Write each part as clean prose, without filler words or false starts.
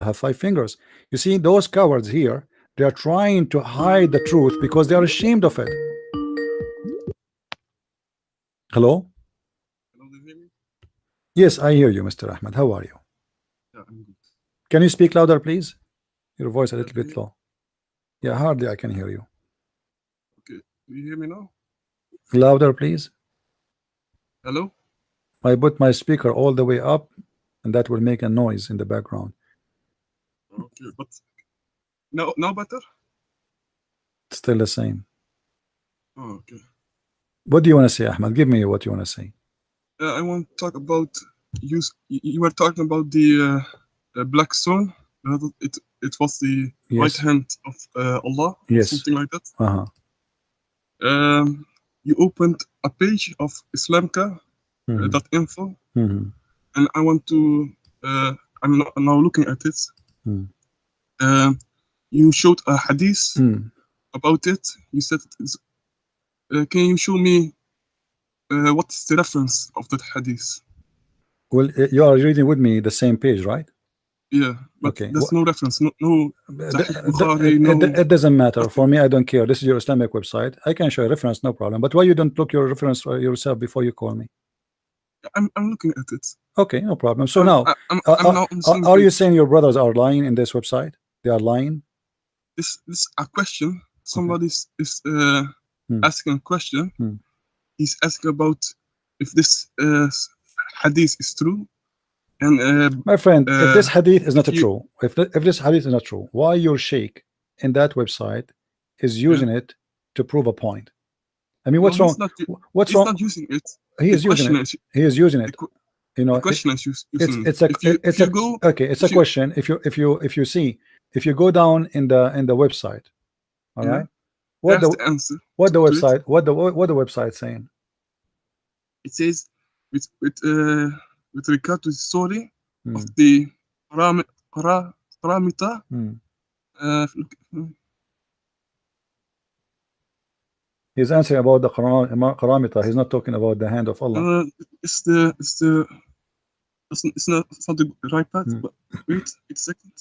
have 5 fingers. You see, those cowards here, they are trying to hide the truth because they are ashamed of it. Hello? Hello, do you hear me? Yes, I hear you, Mr. Ahmed. How are you? Yeah, I'm good. Can you speak louder, please? Your voice a Yeah, little do bit you, low. Yeah, hardly I can hear you. okay. Do you hear me now? Louder, please. Hello? I put my speaker all the way up, and that will make a noise in the background. Okay, but now better? Still the same. Oh, okay. What do you want to say, Ahmed? Give me what you want to say. I want to talk about you were talking about the black stone. It was the right Yes. hand of Allah, or Yes. something like that. Uh-huh. You opened a page of Islamka Mhm. .info, Mhm. and I want to. I'm now looking at it. Mhm. You showed a hadith Mhm. about it. You said, "Can you show me what's the reference of that hadith?" Well, you are reading with me the same page, right? Yeah, but Okay. there's no reference. No Sahih Bukhari. It No doesn't matter for nothing. me. I don't care. This is your Islamic website. I can show a reference, no problem. But why you don't look your reference yourself before you call me? I'm looking at it. Okay, no problem. So now, I'm now on the same are you page. saying your brothers are lying in this website? They are lying. This a question. Okay. Somebody is Hmm. asking a question. Hmm. He's asking about if this hadith is true, and My friend, if this hadith is not if you true, if this hadith is not true, why your sheikh in that website is yeah using it to prove a point? I mean, no what's wrong? What's he's wrong? not using it. He The is using question it. is He is using the, it. que- You the know, question is it's using it. it's a If it's you a go okay. It's a if you question. If you see, if you go down in the website, all yeah right. What there's the the answer what the to it. website what the website saying? It says with regard to the story of Hmm. the paramita. Hmm. Uh, He's answering about the Qaramita. He's not talking about the hand of Allah. it's it's not the right part. Hmm. But wait a second.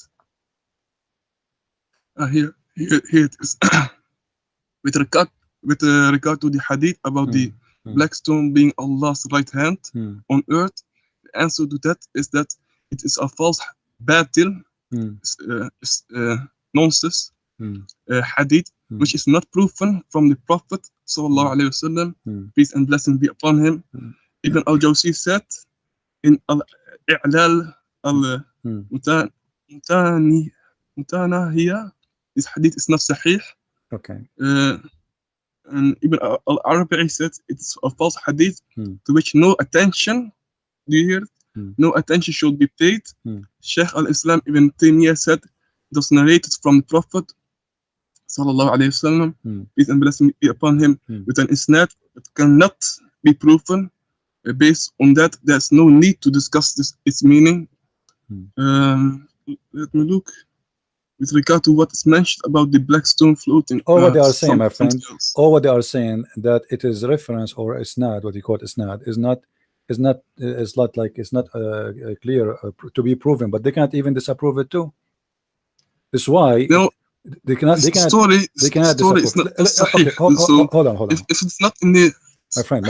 Here it is. with regard regard to the hadith about Hmm. the Hmm. black stone being Allah's right hand Hmm. on earth, the answer to that is that it is a false batil, Hmm. nonsense Hmm. hadith, Hmm. which is not proven from the Prophet Hmm. sallallahu alaihi wasallam, Hmm. peace and blessing be upon him. Hmm. Ibn al-Jawzi said in Al-I'lal Hmm. al-Mutanahiya, this hadith is not sahih. Okay. Uh, and Ibn al-Arabi said it's a false hadith Hmm. to which no attention, do you hear? Hmm. No attention should be paid. Hmm. Sheikh al-Islam Ibn Taymiyyah said it was narrated from the Prophet sallallahu alayhi wasallam, Hmm. peace and blessing be upon him, Hmm. with an isnad that cannot be proven. Based on that, there's no need to discuss its meaning. Hmm. Let me look. With regard to what is mentioned about the black stone floating, Or what they are saying, my something friend, else. or what they are saying that it is reference or isnad, what you call isnad, is not like it's not clear to be proven, but they cannot even disapprove it too. That's why No, they cannot this story, story disapprove. is not sahih. Okay, So hold on, if it's not in the my friend.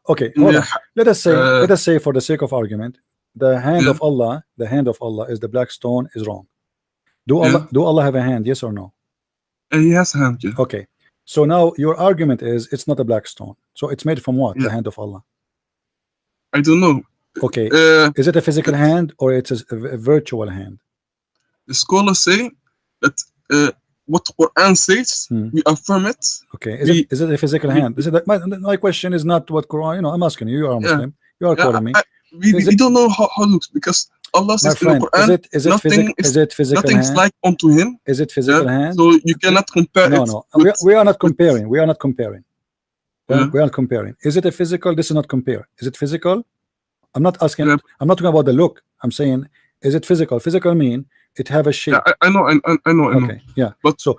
Okay, in hold the on. Let us say for the sake of argument, the hand yeah of Allah, is the black stone is wrong. yeah, Do Allah have a hand? Yes or no? he has a hand. Yeah, Okay. So now your argument is it's not a black stone. So it's made from what? yeah. The hand of Allah. I don't know. Okay. Uh, Is it a physical the, hand or it's a virtual hand? the scholars say that what Quran says, Hmm. we affirm it. Okay. We Is it a physical we hand? This is my question is not what Quran. I'm asking you. You are a yeah Muslim. You are yeah. calling me. Is We it, don't know how it looks because Allah my says in the friend? Quran, Is it physical nothing is hand? like unto him. Is it Yeah, physical hand? so you cannot compare No, it no. with We are not with comparing. We are not comparing. yeah We are not comparing. Is it a physical? This is not compare. Is it physical? I'm not asking. yeah I'm not talking about the look. I'm saying, is it physical? Physical mean it have a yeah. shape. I know. Okay, yeah. But So uh,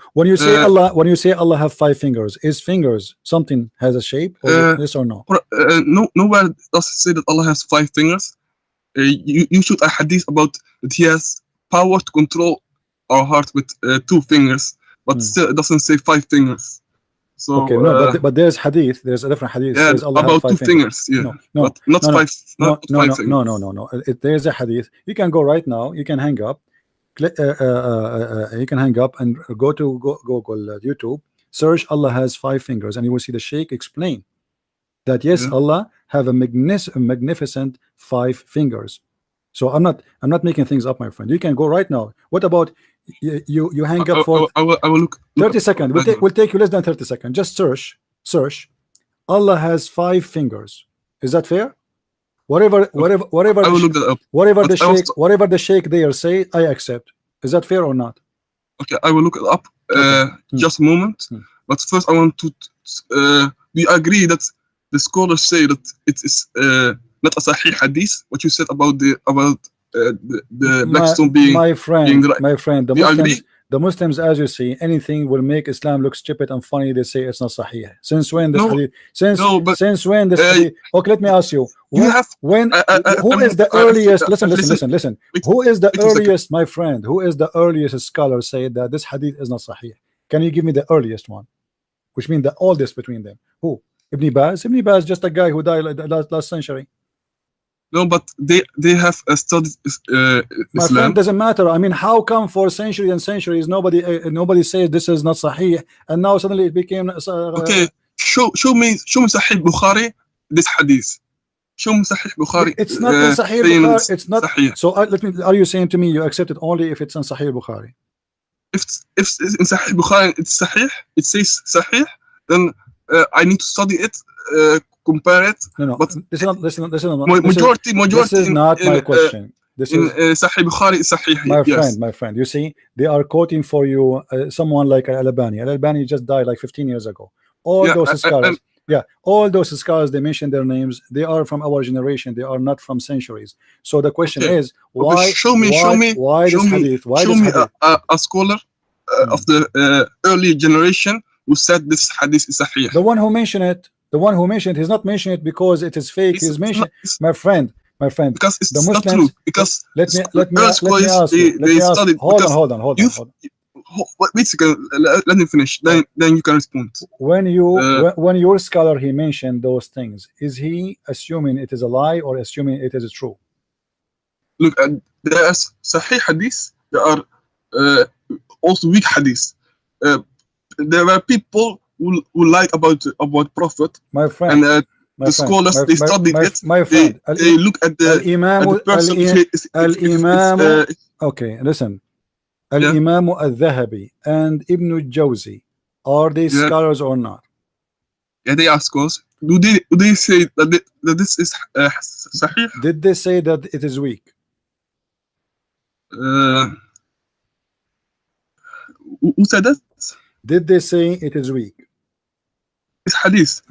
when you say Allah have 5 fingers, is fingers something has a shape or uh, yes or no? nowhere does it say that Allah has 5 fingers. You shoot a hadith about that he has power to control our heart with 2 fingers, but still it doesn't say 5 fingers. So okay, no, but there's hadith. There's a different hadith. yeah, Says Allah about has 2 5 fingers. fingers. Yeah, No, no, but not no, no, 5. Not no, 5 no, fingers. no. There's a hadith. You can go right now. You can hang up. You can hang up and go to Google, YouTube. Search Allah has 5 fingers, and you will see the Sheikh explain that yes, Yeah. Allah have a magnificent 5 fingers. So I'm not making things up, my friend. You can go right now. What about you hang up for I will look 30 seconds. We'll take you less than 30 seconds. Just search. Allah has 5 fingers. Is that fair? Whatever I will look that up. whatever the Sheikh there say, I accept. Is that fair or not? Okay, I will look it up. Just a moment. But first, I want to. We agree that the scholars say that it is not a Sahih hadith. What you said about the black stone being my friend. agree? The Muslims, as you see, anything will make Islam look stupid and funny. They say it's not Sahih. Since when this hadith? Since when this hadith? Okay, let me ask you. Who is the earliest? Listen. Who is the earliest, my friend? Who is the earliest scholar say that this hadith is not Sahih? Can you give me the earliest one? Which means the oldest between them. Who? Ibn Baz? Ibn Baz just a guy who died last century. No, but they have studied my Islam. friend, doesn't matter. I mean, how come for centuries and centuries nobody says this is not Sahih, and now suddenly it became okay, show me Sahih Bukhari this hadith. Show me Sahih Bukhari. It's not in Sahih Bukhari. It's not. Sahih. So are you saying to me you accept it only if it's in Sahih Bukhari? If in Sahih Bukhari it's Sahih, it says Sahih, then I need to study it, compare it. No. But this is not. Majority. This is not my question. This in is Sahih Bukhari is Sahih. My friend. You see, they are quoting for you someone like Al-Albani. Al-Albani just died like 15 years ago. All those scholars, they mention their names. They are from our generation. They are not from centuries. So the question is, why? Show me this hadith? A scholar of the early generation who said this hadith is Sahih. The one who mentioned it, he's not mentioning it because it is fake. He's mentioning, my friend. Because it's the not Muslims, true. Because let me ask you. Hold on. Wait a second. Let me finish. Then you can respond. When your scholar he mentioned those things, is he assuming it is a lie or assuming it is true? Look, there are Sahih hadith. There are also weak hadith. There were people who lied about Prophet. My friend. And the scholars they studied it. My friend. They look at the person. Okay, listen. Al-Imam al-Dhahabi and Ibn al-Jawzi, are they scholars or not? Yeah, they are scholars. Do they say that this is Sahih? Did they say that it is weak? Who said that? Did they say it is weak? It's hadith.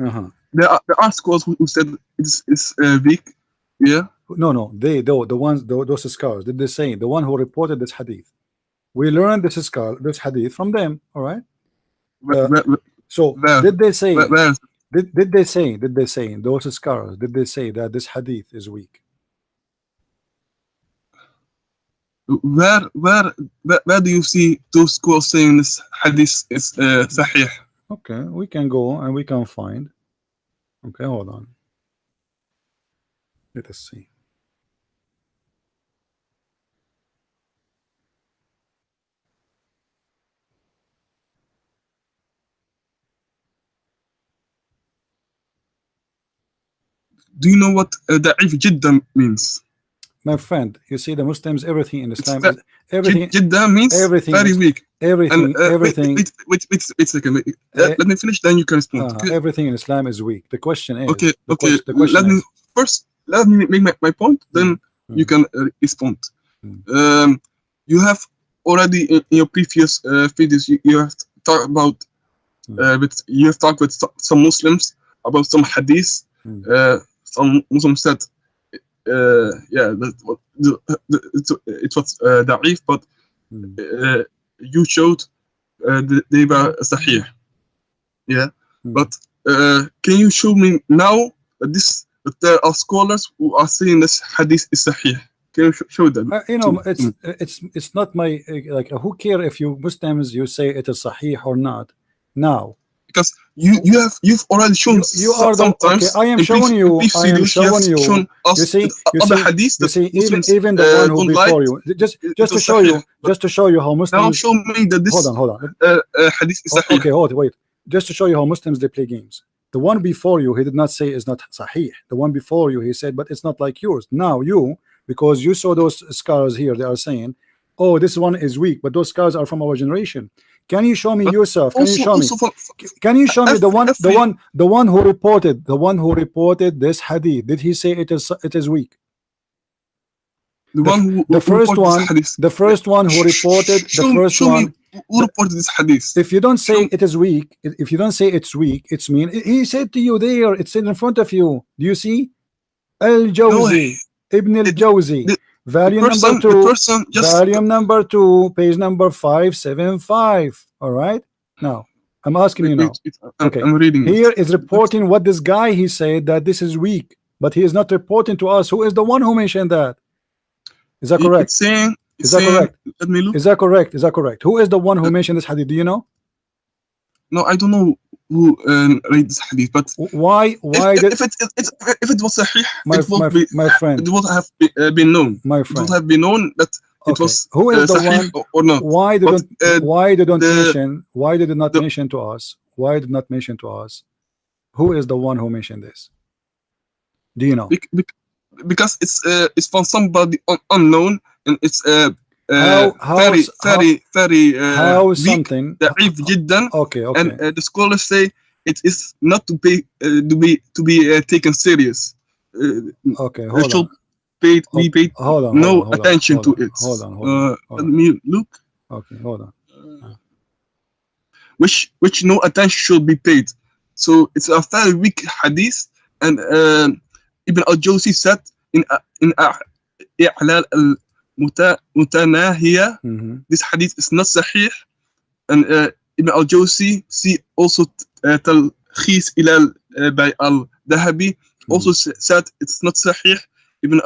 There are scholars who said it's weak. Yeah. No. Those scholars. Did they say the one who reported this hadith? We learned this hadith from them. All right. Did they say? Did they say those scholars? Did they say that this hadith is weak? Where do you see those scholars saying this hadith is Sahih? Okay, we can go and we can find. Okay, hold on. Let us see. Do you know what da'if jiddan means? My friend, you see the Muslims, everything in Islam is everything. Jiddan means everything very weak. Everything. Wait a second. Let me finish, then you can respond. Everything in Islam is weak. The question is. Okay. Let me make my point. Then you can respond. You have already in your previous videos you have talked about. But you have talked with some Muslims about some hadith. Some Muslims said, it was da'if, but you showed they were Sahih. Yeah, but can you show me now that there are scholars who are saying this hadith is Sahih? Can you show that? You know, to- it's not my like who care if you Muslims you say it is sahih or not. Now Because you've already shown you are the sometimes. okay. I am in showing previous- you. in previous I am videos, showing you you. have shown us You see, other hadiths you that see, Muslims even the one who don't before like. you. Just It to was show you, sahih. But just to show you how now Muslims. show me that this Hold on. hadith is sahih. Okay, wait. Just to show you how Muslims they play games. The one before you, he did not say is not sahih. The one before you, he said, but it's not like yours. Now you, because you saw those scars here, they are saying, oh, this one is weak, but those scars are from our generation. Can you show me But yourself? Can you show me? Can you show me the one who reported this hadith? Did he say it is weak? The first one who reported show me who reported this hadith. If you don't say it is weak, if you don't say it's weak, it's mean he said to you there, it's in front of you. Do you see? Al-Jawzi, Ibn al-Jawzi, volume number 2, volume number 2, page number 575. All right. Now I'm asking you now. Okay, I'm reading here is reporting what this guy he said that this is weak, but he is not reporting to us. Who is the one who mentioned that? Is that correct? Is that correct? Let me look. Is that correct? Is that correct? Who is the one who mentioned this hadith? Do you know? No, I don't know who read this hadith, but why did if it was sahih, my friend, it would have been known. My It friend, would have been known that it was who is the sahih one or not. Why did not the- mention to us? Why did not mention to us? Who is the one who mentioned this? Do you know? Because it's from somebody unknown, and it's very how weak, something ضعيف جدا. okay And the scholars say it is not to be taken serious. Okay, It hold should on. be paid Hold on, no hold on, attention hold to on, it. hold on. Let me look. Okay, hold on. Which no attention should be paid. So it's a very weak hadith, and Ibn al-Jawzi said in I'lal al-Mutanahiyah, this hadith is not sahih, and Ibn al-Jawzi see also Talkhis Ilal by al-Dahabi also said it's not sahih. Ibn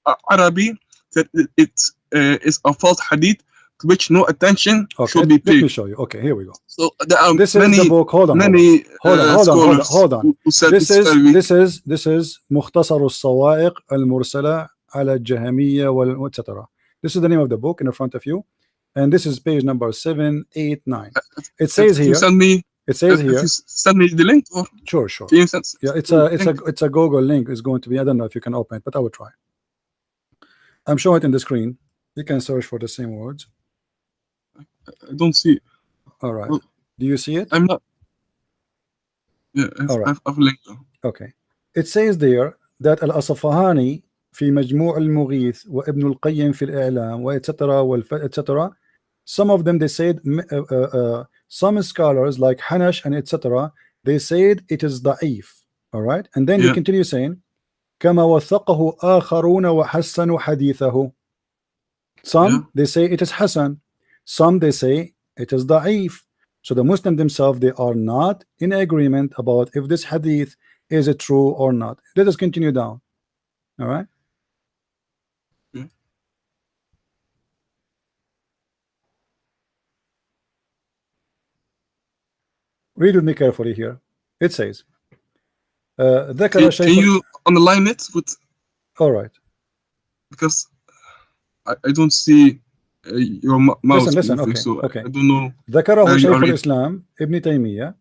al-Arabi said it is a false hadith to which no attention should be paid. Let me show you. Okay, here we go. So there are This many, is the book. Hold on. Hold on. who said This is مختصر الصواعق المرسلة على الجهمية والمتسترة. This is the name of the book in front of you, and this is page number 789. It says here. It says here. Send me the link. Or sure. Yeah, it's a Google link. It's going to be. I don't know if you can open it, but I will try. I'm showing it in the screen. You can search for the same words. I don't see it. All right. Do you see it? I'm not. Yeah, I've linked. Okay. It says there that Al-Asfahani في مجموع المغيث وابن القيم في الإعلام etc. Some of them they said some scholars like Hanash and etc. they said it is ضعيف. All right. And then they continue saying كما وثقه آخرون وحسنوا حديثه. Some they say it is Hasan. Some they say it is ضعيف. So the Muslim themselves they are not in agreement about if this hadith is it true or not. Let us continue down. All right. Read with me carefully here. It says can you underline it with? All right. Because I don't see your mouse. Listen. moving, Okay. So Okay. I don't know. ذكره شيخ الإسلام ابن تيمية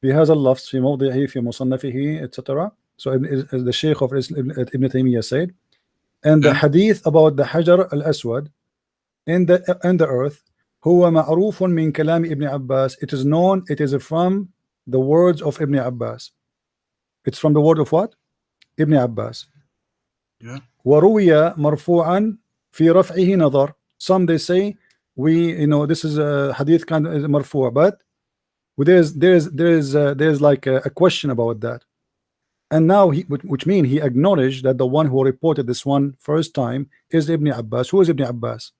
بهذا اللفظ في موضعه في مصنفه etc. So the Sheikh of Ibn Taymiyyah said, and the hadith about the Hajar al-Aswad in the earth هو معروف من كلام ابن عباس. It is known, it is from the words of Ibn Abbas. It's from the word of what? Ibn Abbas. وروي مرفوعا في رفعه نظر. Some they say this is a hadith kind of marfu', but there's like a question about that. And now which means he acknowledged that the one who reported this one first time is Ibn Abbas. Who is Ibn Abbas?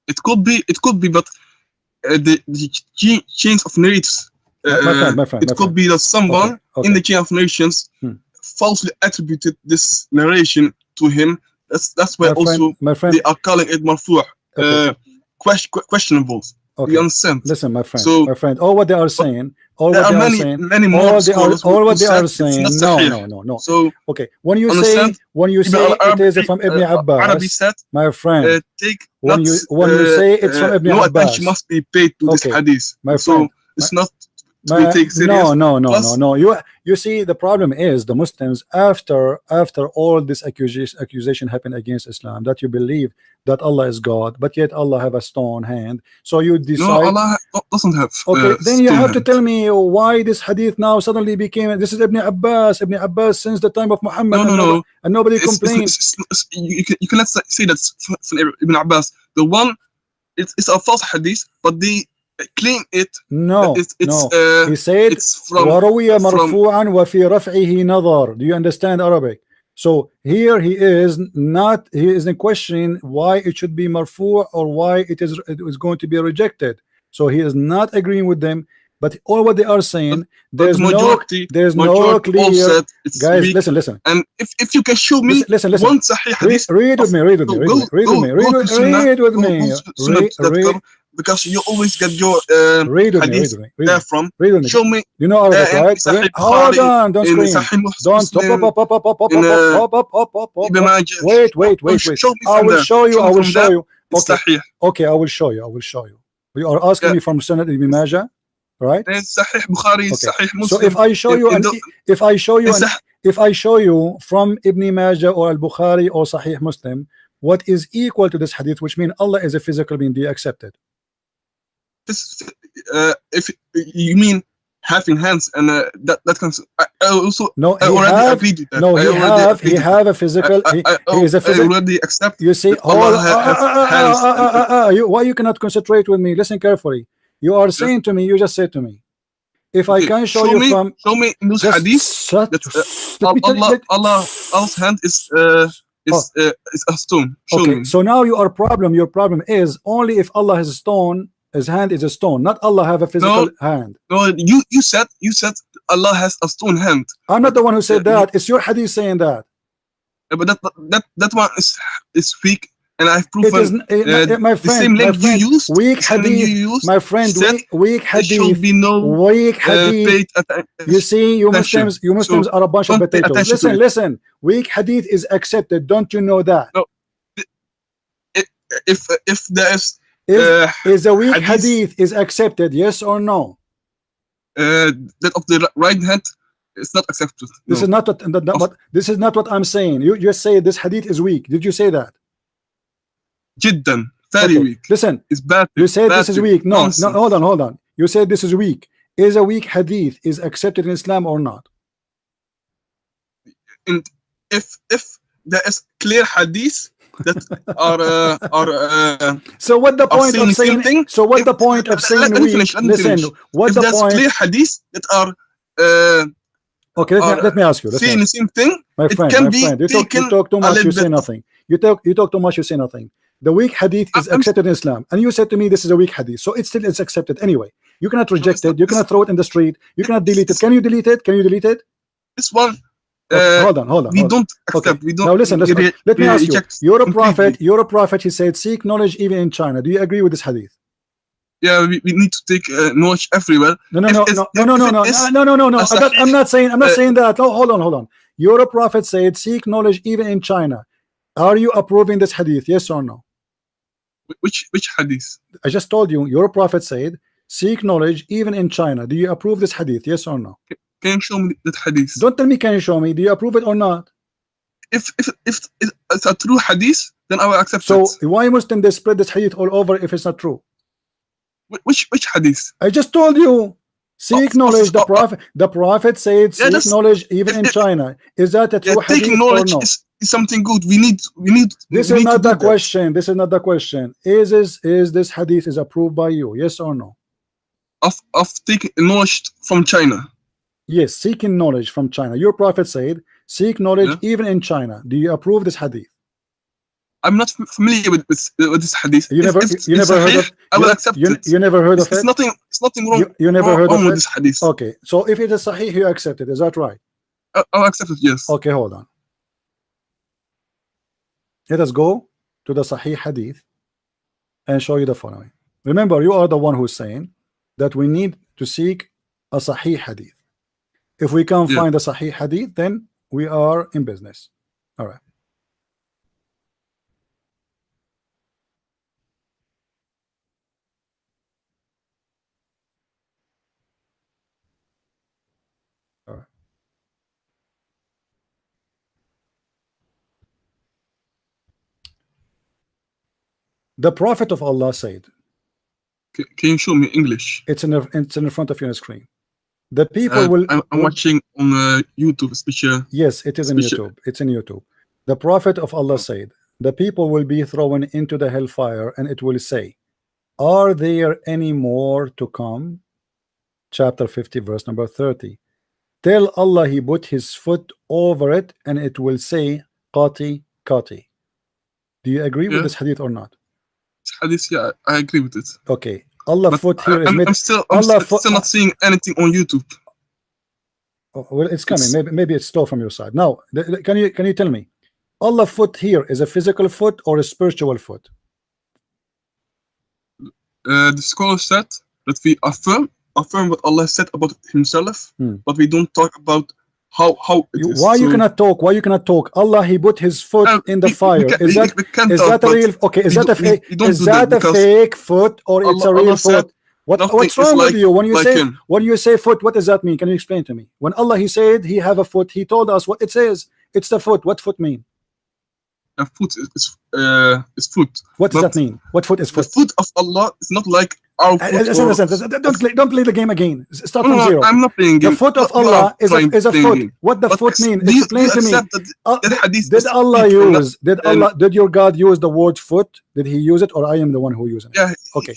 It could be, but the chain of narratives. My friend, it could be that someone in the chain of narrations falsely attributed this narration to him, That's why also my friend, they are calling it marfu', okay. questionable. Okay. You understand? Listen, my friend, So all what they are saying, all there what are they are saying, many more scholars all what who they are said it's saying, not sahih. no. So Okay, when you understand? say it is from Ibn Arabi Abbas, said, my friend, take when you say it's from Ibn no Abbas, attention must be paid to this hadith. my So friend, it's not to be taken serious. No. You see, the problem is the Muslims, after all this accusation happened against Islam, that you believe that Allah is God, but yet Allah have a stone hand. So you decide. No, Allah doesn't have. Okay, then you have hand. to tell me why this hadith now suddenly became. This is Ibn Abbas. Ibn Abbas since the time of Muhammad. No. And nobody complained. You cannot say that from Ibn Abbas. The one, it's a false hadith, but they claim it. No. He said it's from وروي مرفوعا وفي رفعه نظر. Do you understand Arabic? So here he is in questioning why it should be marfu' or why it is going to be rejected. So he is not agreeing with them, but all what they are saying, there's no clear. Guys, weak. Listen. And if you can show me listen. one sahih hadith, read with me. Because you always get your hadith there from. Show me. You know Arabic, right? Hold on, don't scream. Don't wait. I will show you. Okay, I will show you. You are asking me from Sunan Ibn Majah, right? Sahih Bukhari, Sahih Muslim. So if I show you from Ibn Majah or Al-Bukhari or Sahih Muslim what is equal to this hadith, which means Allah is a physical being, do you accept it? If you mean having hands, and that comes, I also no, I already agreed with that. No, he have a physical. He is a physical. I already accept. You see, why you cannot concentrate with me? Listen carefully. You are saying to me, you just said to me, if I can show you from, show me in this hadith that Allah's hand is a stone. Show me. So now your problem is only if Allah has a stone. His hand is a stone, not Allah have a physical hand. No, you said Allah has a stone hand. I'm not the one who said that. It's your hadith saying that. But that one is weak, and I've proven my friend, the same link you use. Weak hadith, my friend. Weak hadith. There should be no weak hadith. You see, you Muslims are a bunch of potatoes. Listen. Weak hadith is accepted. Don't you know that? No. If there is. Is a weak hadith is accepted, yes or no? That of the right hand is not accepted. This is not what this is not what I'm saying. You just say this hadith is weak. Did you say that? Jiddan, very weak. Listen, it's bad. You said this is weak. No, hold on. You said this is weak. Is a weak hadith is accepted in Islam or not? And if there is clear hadith that are so what the point of saying? So what the point of saying weak? Listen, what the point? Clear hadith that are okay. Let me ask you. Saying the same thing. My friend, you talk too much. You say nothing. You talk too much. You say nothing. The weak hadith is accepted in Islam, and you said to me this is a weak hadith, so it's accepted anyway. You cannot reject it. You cannot throw it in the street. You cannot delete it. Can you delete it? This one. Hold on. We don't accept. Okay. We don't. Now listen. Let me ask you. You're a prophet. He said, "Seek knowledge even in China." Do you agree with this hadith? Yeah, we need to take knowledge everywhere. No. I'm not saying that. Oh, hold on. You're a prophet said, "Seek knowledge even in China." Are you approving this hadith? Yes or no? Which hadith? I just told you. Your prophet said, "Seek knowledge even in China." Do you approve this hadith? Yes or no? Can you show me that hadith? Don't tell me can you show me. Do you approve it or not? If it's a true hadith, then I will accept it. So why Muslim they spread this hadith all over if it's not true? Which hadith? I just told you. Seek knowledge. The prophet said seek knowledge even in China. Is that a true hadith taking knowledge or no? is something good. We need. This is not the question. This is not the question. Is this hadith is approved by you? Yes or no? Of taking knowledge from China. Yes, seeking knowledge from China. Your prophet said, seek knowledge even in China. Do you approve this hadith? I'm not familiar with this hadith. You never heard of? I will accept it. You never heard of it? It's nothing wrong. You never heard of with this hadith. Okay, so if it is sahih, you accept it. Is that right? I'll accept it. Yes. Okay, hold on. Let us go to the Sahih Hadith and show you the following. Remember, you are the one who's saying that we need to seek a Sahih Hadith. If we can't find a Sahih Hadith, then we are in business. All right. All right. The Prophet of Allah said, can you show me English? it's in front of you on the screen. The people will. I'm watching on YouTube, especially. Yes, it is in YouTube. It's in YouTube. The Prophet of Allah said, the people will be thrown into the hellfire, and it will say, are there any more to come? Chapter 50, verse number 30. Tell Allah He put His foot over it, and it will say, Qati, Qati. Do you agree with this hadith or not? Hadith, yeah, I agree with it. Okay. Allah foot here is made. I'm still not seeing anything on YouTube. Oh, well, it's coming. Maybe it's slow from your side. Now, can you tell me, Allah foot here is a physical foot or a spiritual foot? The scholar said that we affirm what Allah said about Himself, but we don't talk about how it is. Why you cannot talk? Why you cannot talk? Allah He put His foot in the fire. Is that a real? Okay, is that a fake foot or it's a real foot? What's wrong with you when you say foot? What does that mean? Can you explain to me? When Allah He said He have a foot, He told us what it says. It's the foot. What foot mean? A foot is foot. What does that mean? What foot is foot? The foot of Allah is not like our foot. Don't play the game again. Start from zero. I'm not playing game. The foot of Allah is a foot. What the foot mean? Explain to me. Did your God use the word foot? Did He use it, or I am the one who used it? Yeah. Okay.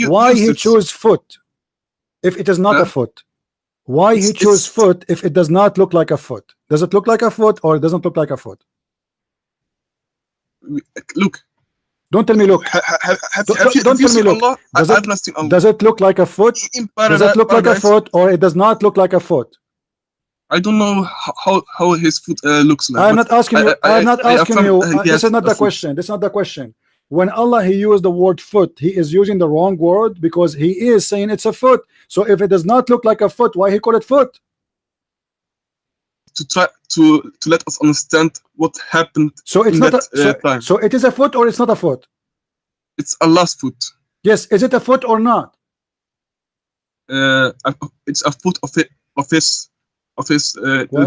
Why He choose foot if it is not a foot? Why He choose foot if it does not look like a foot? Does it look like a foot or it doesn't look like a foot? Look. Don't tell me look. Don't tell me look. Does it look like a foot? Does it look like a foot or it does not look like a foot? I don't know how his foot looks like. I'm not asking you. I'm not asking you. This is not the question. This is not the question. When Allah He used the word foot, He is using the wrong word because He is saying it's a foot. So if it does not look like a foot, why He call it foot? To try to let us understand what happened. So it's not time. So it is a foot or it's not a foot? It's Allah's foot. Yes, is it a foot or not? It's a foot of His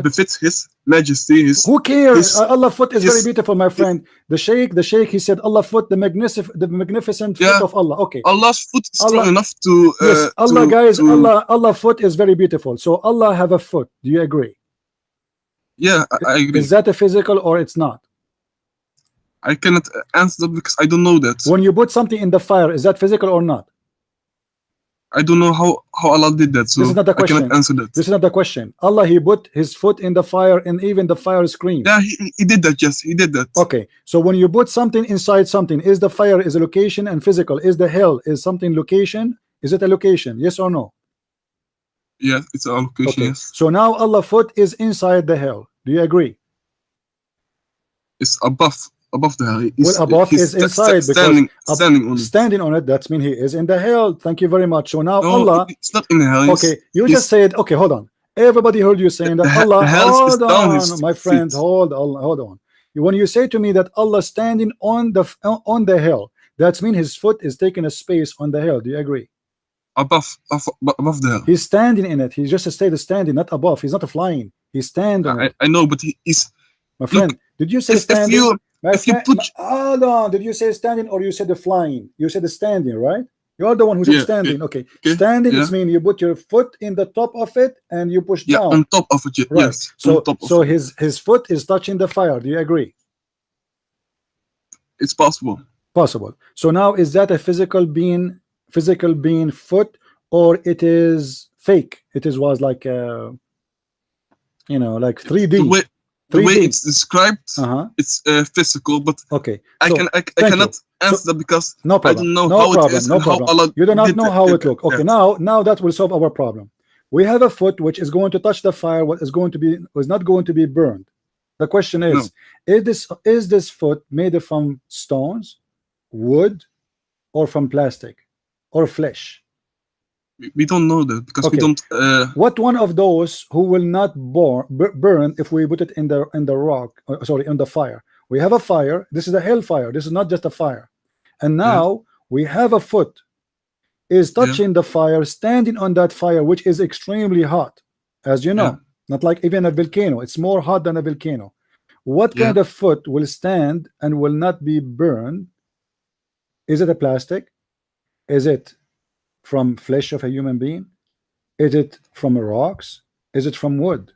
befits His Majesty. Who cares? Allah foot is very beautiful, my friend. The Sheikh, he said Allah foot, the magnificent foot of Allah. Okay. Allah's foot is strong enough to. Yes, Allah, guys, Allah foot is very beautiful. So Allah have a foot. Do you agree? Yeah, I agree. Is that a physical or it's not? I cannot answer that because I don't know that. When you put something in the fire, is that physical or not? I don't know how Allah did that, so this is not the question. I cannot answer that. This is not the question. Allah, He put His foot in the fire and even the fire screamed. Yeah, he did that, yes, He did that. Okay, so when you put something inside something, is the fire is a location and physical? Is the hell is something location? Is it a location? Yes or no? Yeah, it's a location, okay. Yes. So now Allah's foot is inside the hell. Do you agree? It's above the hell. Well, above is inside standing on it. That means He is in the hell. Thank you very much. So now no, Allah. It's not in the hell. Okay, you just said. Okay, hold on. Everybody heard you saying that Allah. Hold on, my friend. Hold on. When you say to me that Allah standing on the hell, that means His foot is taking a space on the hell. Do you agree? Above the hell. He's standing in it. He just stayed standing, not above. He's not flying. He's standing. I know, but he's. My friend, look, did you say standing? Hold on. Did you say standing or you said the flying? You said the standing, right? You're the one who said standing. Yeah. Okay. Standing is mean you put your foot in the top of it and you push down. On top of it. Right. Yes. So his foot is touching the fire. Do you agree? It's possible. Possible. So now is that a physical being foot or it is fake? It was like like 3D. The way it's described, it's physical, but okay. I cannot answer that because no problem. I don't know how it is and how Allah you do not know how it looks. Okay, now that will solve our problem. We have a foot which is going to touch the fire. What is not going to be burned. The question is this foot made from stones, wood, or from plastic, or flesh? We don't know that because Okay. we don't. What one of those who will not burn if we put it in the rock? Sorry, in the fire. We have a fire. This is a hellfire. This is not just a fire. And now we have a foot is touching the fire, standing on that fire, which is extremely hot, as you know. Not like even a volcano. It's more hot than a volcano. What kind of foot will stand and will not be burned? Is it a plastic? Is it from flesh of a human being? Is it from rocks? Is it from wood?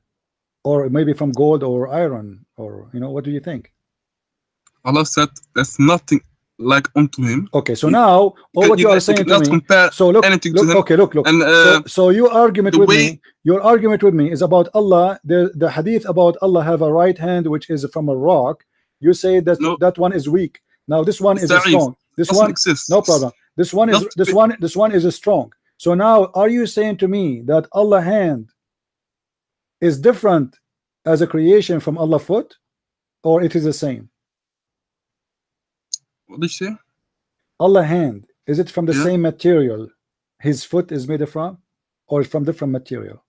Or maybe from gold or iron? Or, you know, what do you think? Allah said there's nothing like unto him. Okay, so now all what you are saying to me, so look, okay, look, and so your argument with me, is about Allah. The hadith about Allah have a right hand which is from a rock. You say that that one is weak. Now this one is strong. This one exists. No problem. This one is strong. So now are you saying to me that Allah hand is different as a creation from Allah foot, or it is the same? What did you say? Allah hand, is it from the same material his foot is made from, or from different material?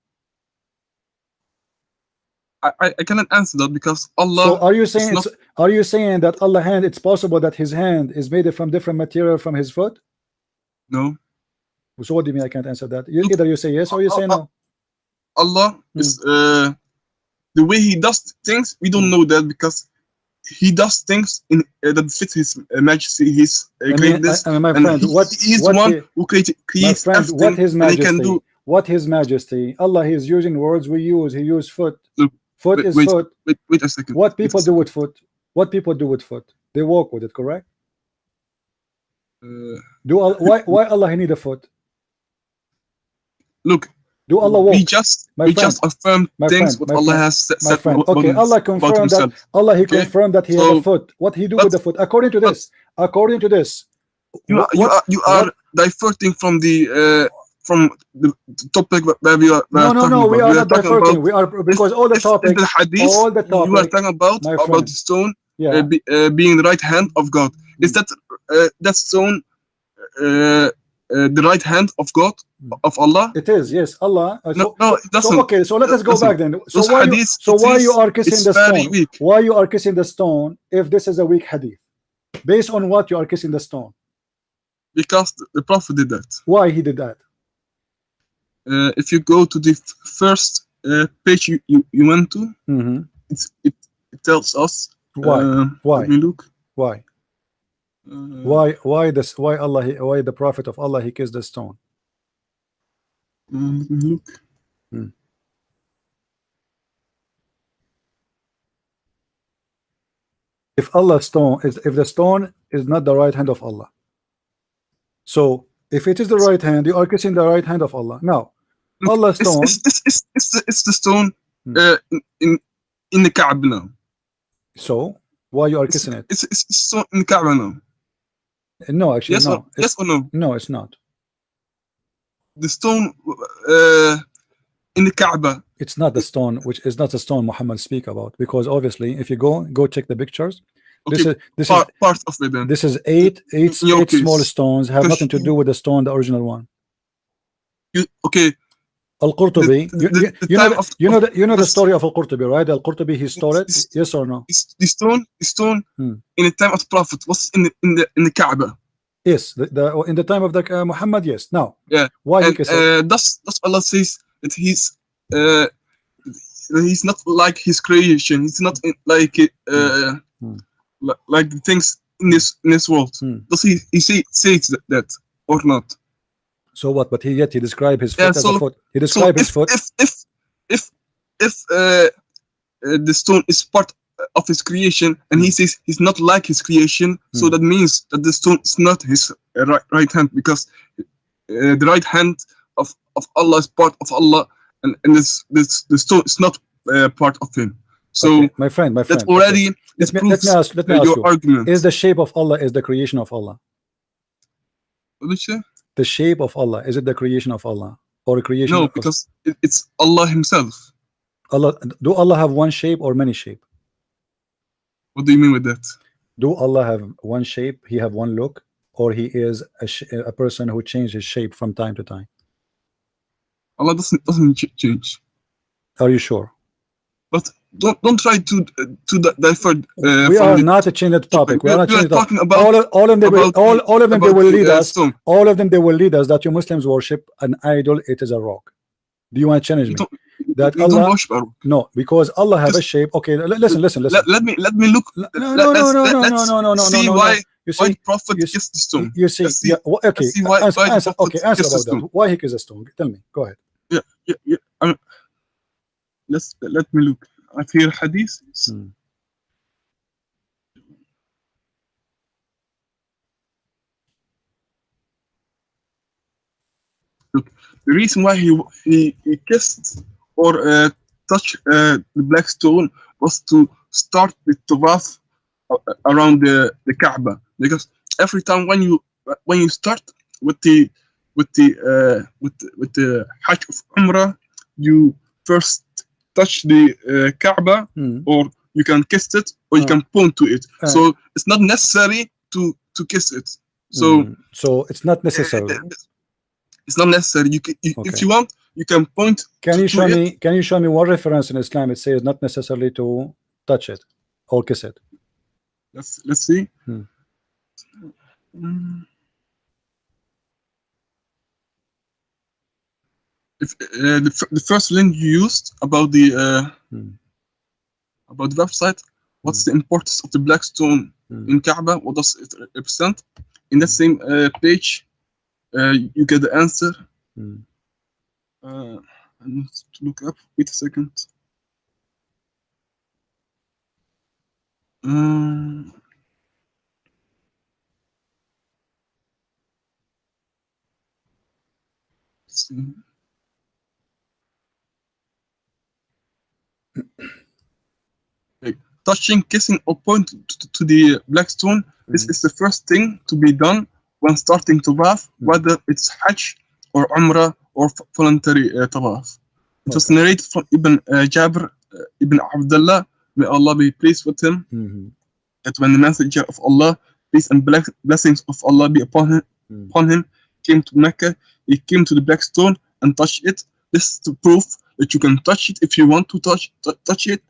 I cannot answer that because Allah. So are you saying are you saying that Allah hand, it's possible that his hand is made from different material from his foot? No. So what do you mean I can't answer that? Either you say yes or you say no. Allah is the way he does things, we don't know that because he does things in that fits his majesty, his greatness. My friend, who creates everything, what his majesty, can do. What his majesty, Allah, he is using words we use. He used foot. Look, foot is foot. Wait a second. What people do with foot? What people do with foot? They walk with it, correct? Why Allah he need a foot? Look, do Allah walk? We just affirm things what Allah has said. Okay, Allah confirmed that. Allah he confirmed that he has a foot. What he do with the foot? According to this, you are diverting from the topic where we are. No, we are not diverting. We are because all the topic, the hadith, you are talking about the stone being the right hand of God. Is that stone the right hand of God, of Allah? It is, yes. Allah. No, it doesn't. So, okay, so let us go back then. So why you are kissing the stone? Weak. Why you are kissing the stone if this is a weak hadith? Based on what you are kissing the stone? Because the Prophet did that. Why he did that? If you go to the first page you went to, it tells us why. Let me look. Why? Why the Prophet of Allah he kissed the stone? Let me look. If the stone is not the right hand of Allah, so if it is the right hand, you are kissing the right hand of Allah. Now, Allah stone. It's the stone in the Kaaba now. So why you are kissing it? It's stone in the Kaaba now. No, actually, no. Yes or no? No, it's not. The stone in the Kaaba. It's not the stone, which is not the stone Muhammad speak about, because obviously, if you go check the pictures. Okay, this is part of it. Then this is eight small stones, have nothing to do with the stone, the original one. Okay. Al-Qurtubi, you know the story of Al-Qurtubi, right? Al-Qurtubi, he stole it, yes or no? The stone in the time of the Prophet was in the Kaaba. Yes, in the time of the Muhammad, yes. Now, why he does Allah says that he's not like his creation. He's not like like the things in this world. Does he say that or not? So what? But he described his foot as a foot. He described his foot. If the stone is part of his creation, and he says he's not like his creation, so that means that the stone is not his right hand, because the right hand of Allah is part of Allah, and the stone is not part of him. So okay, my friend, that already let me ask you. Argument. Is the shape of Allah is the creation of Allah? What did you say? The shape of Allah, is it the creation of Allah or a creation? No, because it's Allah Himself. Do Allah have one shape or many shape? What do you mean with that? Do Allah have one shape? He have one look, or he is a person who changes his shape from time to time? Allah doesn't change. Are you sure? But don't try to divert. We from are the not changing the topic. We are not changing the talking topic. about All of them, all of them, they will lead us. Stone. All of them, they will lead us that you Muslims worship an idol. It is a rock. Do you want to challenge me? That You Allah, don't worship a rock. no, because Allah have a shape. Okay, listen. Let me look. No. Let's see why You the prophet kissed the stone. You see, Let's see. yeah, okay. Let's see why the Answer prophet about kissed the that. stone. Why he kissed the stone? Tell me. Go ahead. Yeah. Let me look. I hear hadith. Look, the reason why he kissed or touched the black stone was to start the tawaf around the Kaaba, because every time when you start with the Hajj of Umrah, you first touch the Kaaba, or you can kiss it, or you can point to it. So it's not necessary to kiss it. So it's not necessary. It's not necessary. Okay. If you want, you can point. Can you show me one reference in Islam it says not necessarily to touch it or kiss it? Let's see. If the first link you used about the website, what's the importance of the black stone in Kaaba? What does it represent? In that same page, you get the answer. I need to look up. Wait a second. Let's see. Touching, kissing, or pointing to the black stone. This is the first thing to be done when starting tawaf, whether it's Hajj or Umrah or voluntary tawaf. It was narrated from Ibn Jabir Ibn Abdullah, may Allah be pleased with him, that when the Messenger of Allah, peace and blessings of Allah be upon him, came to Mecca, he came to the black stone and touched it. This is the proof that you can touch it if you want to touch it,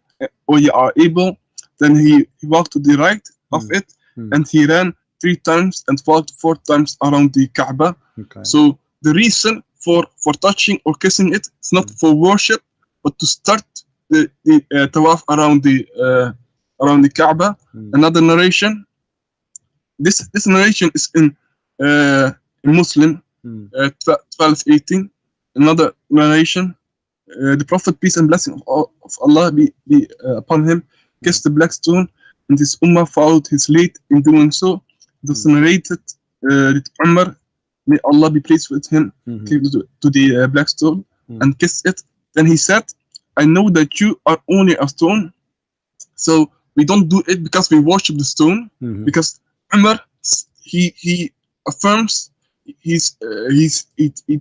or you are able. Then he walked to the right of it, and he ran 3 times and walked 4 times around the Kaaba. So the reason for touching or kissing it is not for worship, but to start the tawaf around the Kaaba. Another narration. This narration is in Muslim 12:18. Another narration. The Prophet, peace and blessing of Allah be upon him, kissed the black stone, and his ummah followed his lead in doing so. It was narrated that Umar, may Allah be pleased with him, came to the black stone and kissed it. Then he said, I know that you are only a stone, so we don't do it because we worship the stone, because Umar, he affirms, he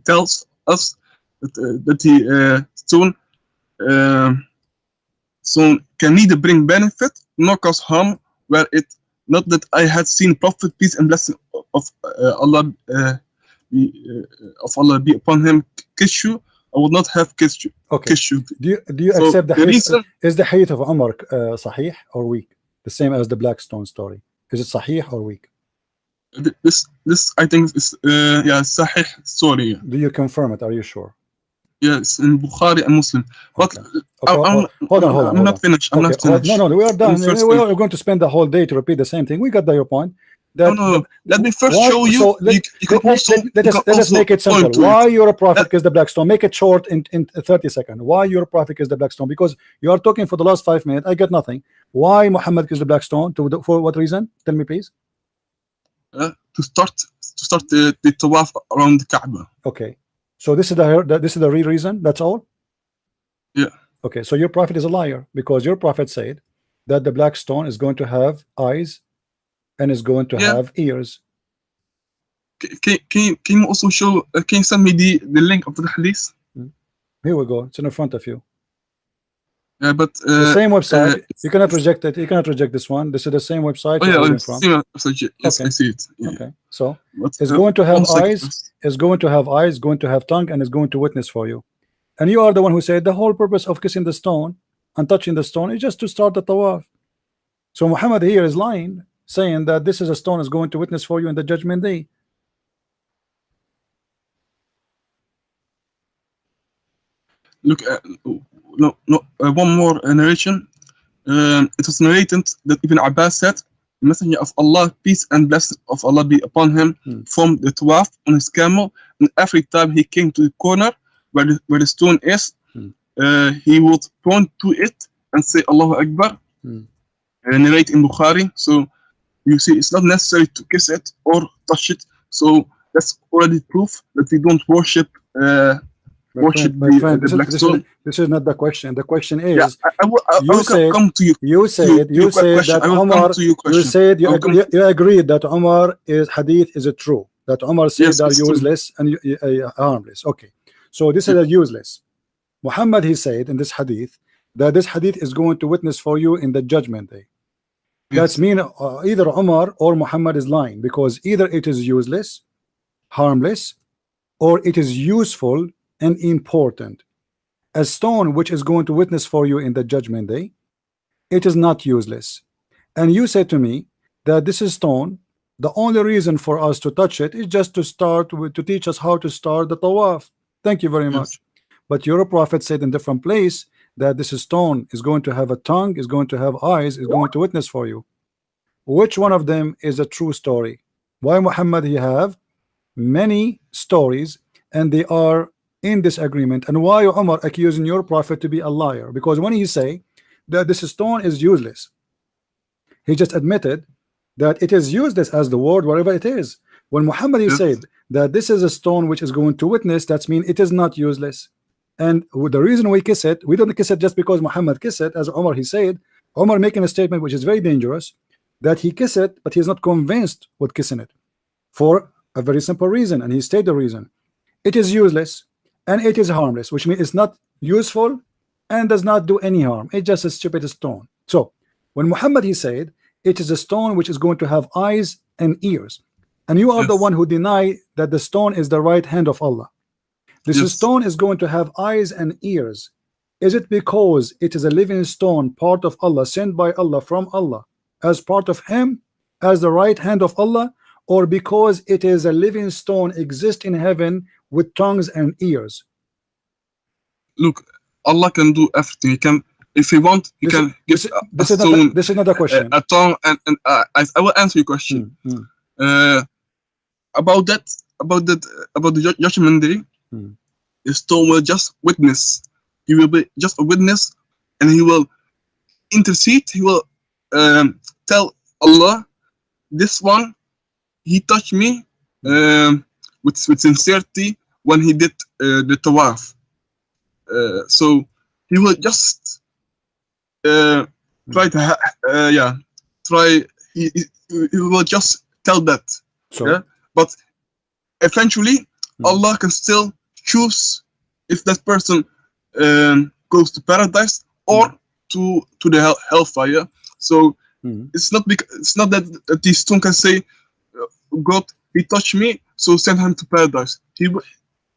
tells us that the stone can neither bring benefit nor cause harm, were it not that I had seen Prophet, peace and blessing of Allah be upon him, kiss you, I would not have kissed you. Okay. Kiss you. Do you accept the hadith? Is the hadith of Umar sahih or weak? The same as the black stone story. Is it sahih or weak? This I think is sahih story. Do you confirm it? Are you sure? Yes, in Bukhari and Muslim. But hold on. I'm not finished. I'm not finished. No, we are done. We are going to spend the whole day to repeat the same thing. We got your point. No. Let me first show you. So let us make it simple. Why your prophet kissed the black stone? Make it short in 30 seconds. Why your prophet kissed the black stone? Because you are talking for the last 5 minutes. I get nothing. Why Muhammad kissed the black stone? For what reason? Tell me, please. To start the tawaf around the Kaaba. Okay. So this is the real reason. That's all. Yeah. Okay. So your prophet is a liar, because your prophet said that the black stone is going to have eyes and is going to have ears. Can you also show? Can you send me the link of the hadith? Here we go. It's in front of you. but The same website. You cannot reject it. You cannot reject this one. This is the same website oh you're yeah, reading it's from. same message. Yes, Okay. I see it. Yeah. Okay. So But, it's going to have 1 second eyes, first. is going to have eyes, going to have tongue, and is going to witness for you. And you are the one who said the whole purpose of kissing the stone and touching the stone is just to start the tawaf. So Muhammad here is lying, saying that this is a stone is going to witness for you in the judgment day. Look, one more narration. It was narrated that Ibn Abbas said, the Messenger of Allah, peace and blessing of Allah be upon him, from the tawaf on his camel, and every time he came to the corner where the stone is, he would point to it and say Allahu Akbar, narrate in Bukhari. So you see, it's not necessary to kiss it or touch it. So that's already proof that we don't worship My friend, the black stone. this is not the question. The question is, Yeah, I will come to you. you said that Umar, you said you agreed that Umar is hadith is it true, that Umar said Yes, are it's true. useless and harmless. Okay, so this is a useless. Muhammad, he said in this hadith that this hadith is going to witness for you in the judgment day. That's mean either Umar or Muhammad is lying, because either it is useless, harmless, or it is useful and important. A stone which is going to witness for you in the judgment day, it is not useless. And you said to me that this is stone, the only reason for us to touch it is just to start with, to teach us how to start the tawaf. Thank you very much. But your prophet said in different place that this stone is going to have a tongue, is going to have eyes, is going to witness for you. Which one of them is a true story? Why Muhammad he have many stories and they are in this agreement? And why Umar accusing your prophet to be a liar? Because when he say that this stone is useless, he just admitted that it is useless as the word whatever it is. When Muhammad he said that this is a stone which is going to witness, that's mean it is not useless. And the reason we kiss it, we don't kiss it just because Muhammad kiss it, as Umar he said. Umar making a statement which is very dangerous, that he kiss it but he's not convinced with kissing it for a very simple reason, and he stated the reason. It is useless and it is harmless, which means it's not useful and does not do any harm. It's just a stupid stone. So when Muhammad he said it is a stone which is going to have eyes and ears, and you are the one who deny that the stone is the right hand of Allah. This stone is going to have eyes and ears. Is it because it is a living stone, part of Allah, sent by Allah from Allah, as part of him, as the right hand of Allah, or because it is a living stone, exist in heaven with tongues and ears? Look, Allah can do everything. He can, if He want, He can give a stone. This is not a question. A tongue, and I will answer your question. About the judgment day. The stone will just witness. He will be just a witness, and he will intercede. He will tell Allah, this one, he touched me with sincerity when he did the tawaf. So he will just try to he will just tell that. So, but eventually Allah can still choose if that person goes to paradise or to the hellfire. So it's not that the stone can say, God, he touched me, so send him to paradise.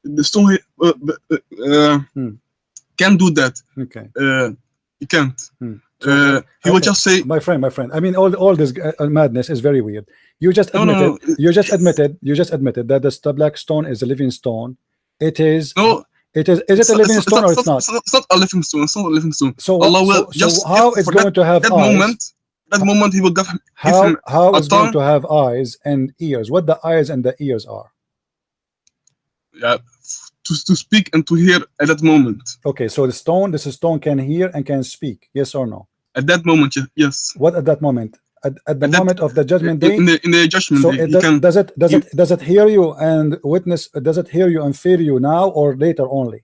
The stone can do that. Okay. He can't. He will just say, my friend. I mean, all this madness is very weird. You just admitted. You just admitted that the black stone is a living stone. It is. No. It is. Is it a living stone or it's not? It's not a living stone. It's not a living stone. So Allah will just how it's going to have eyes? That moment He will give him. How it's going to have eyes and ears? What the eyes and the ears are? Yeah, to speak and to hear at that moment. Okay, so this stone can hear and can speak. Yes or no? At that moment, yes. What at that moment? At the moment of the judgment day. In the judgment day. So does it hear you and witness? Does it hear you and fear you now or later only?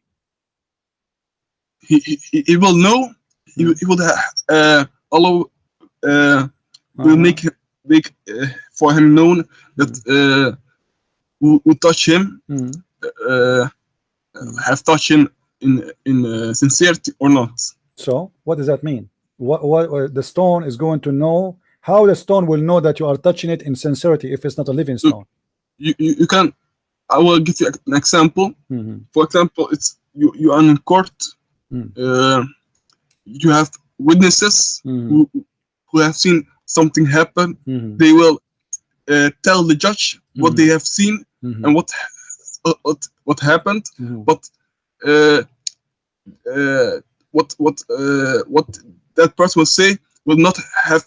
He will know. He will Allah will make for him known that who touch him have touched him in sincerity or not. So what does that mean? What the stone is going to know? How the stone will know that you are touching it in sincerity if it's not a living stone? You can. I will give you an example. Mhm. For example, it's you are in court. You have witnesses Mhm. who have seen something happen. Mhm. They will tell the judge what they have seen Mhm. and what happened. Mhm. But what that person will say will not have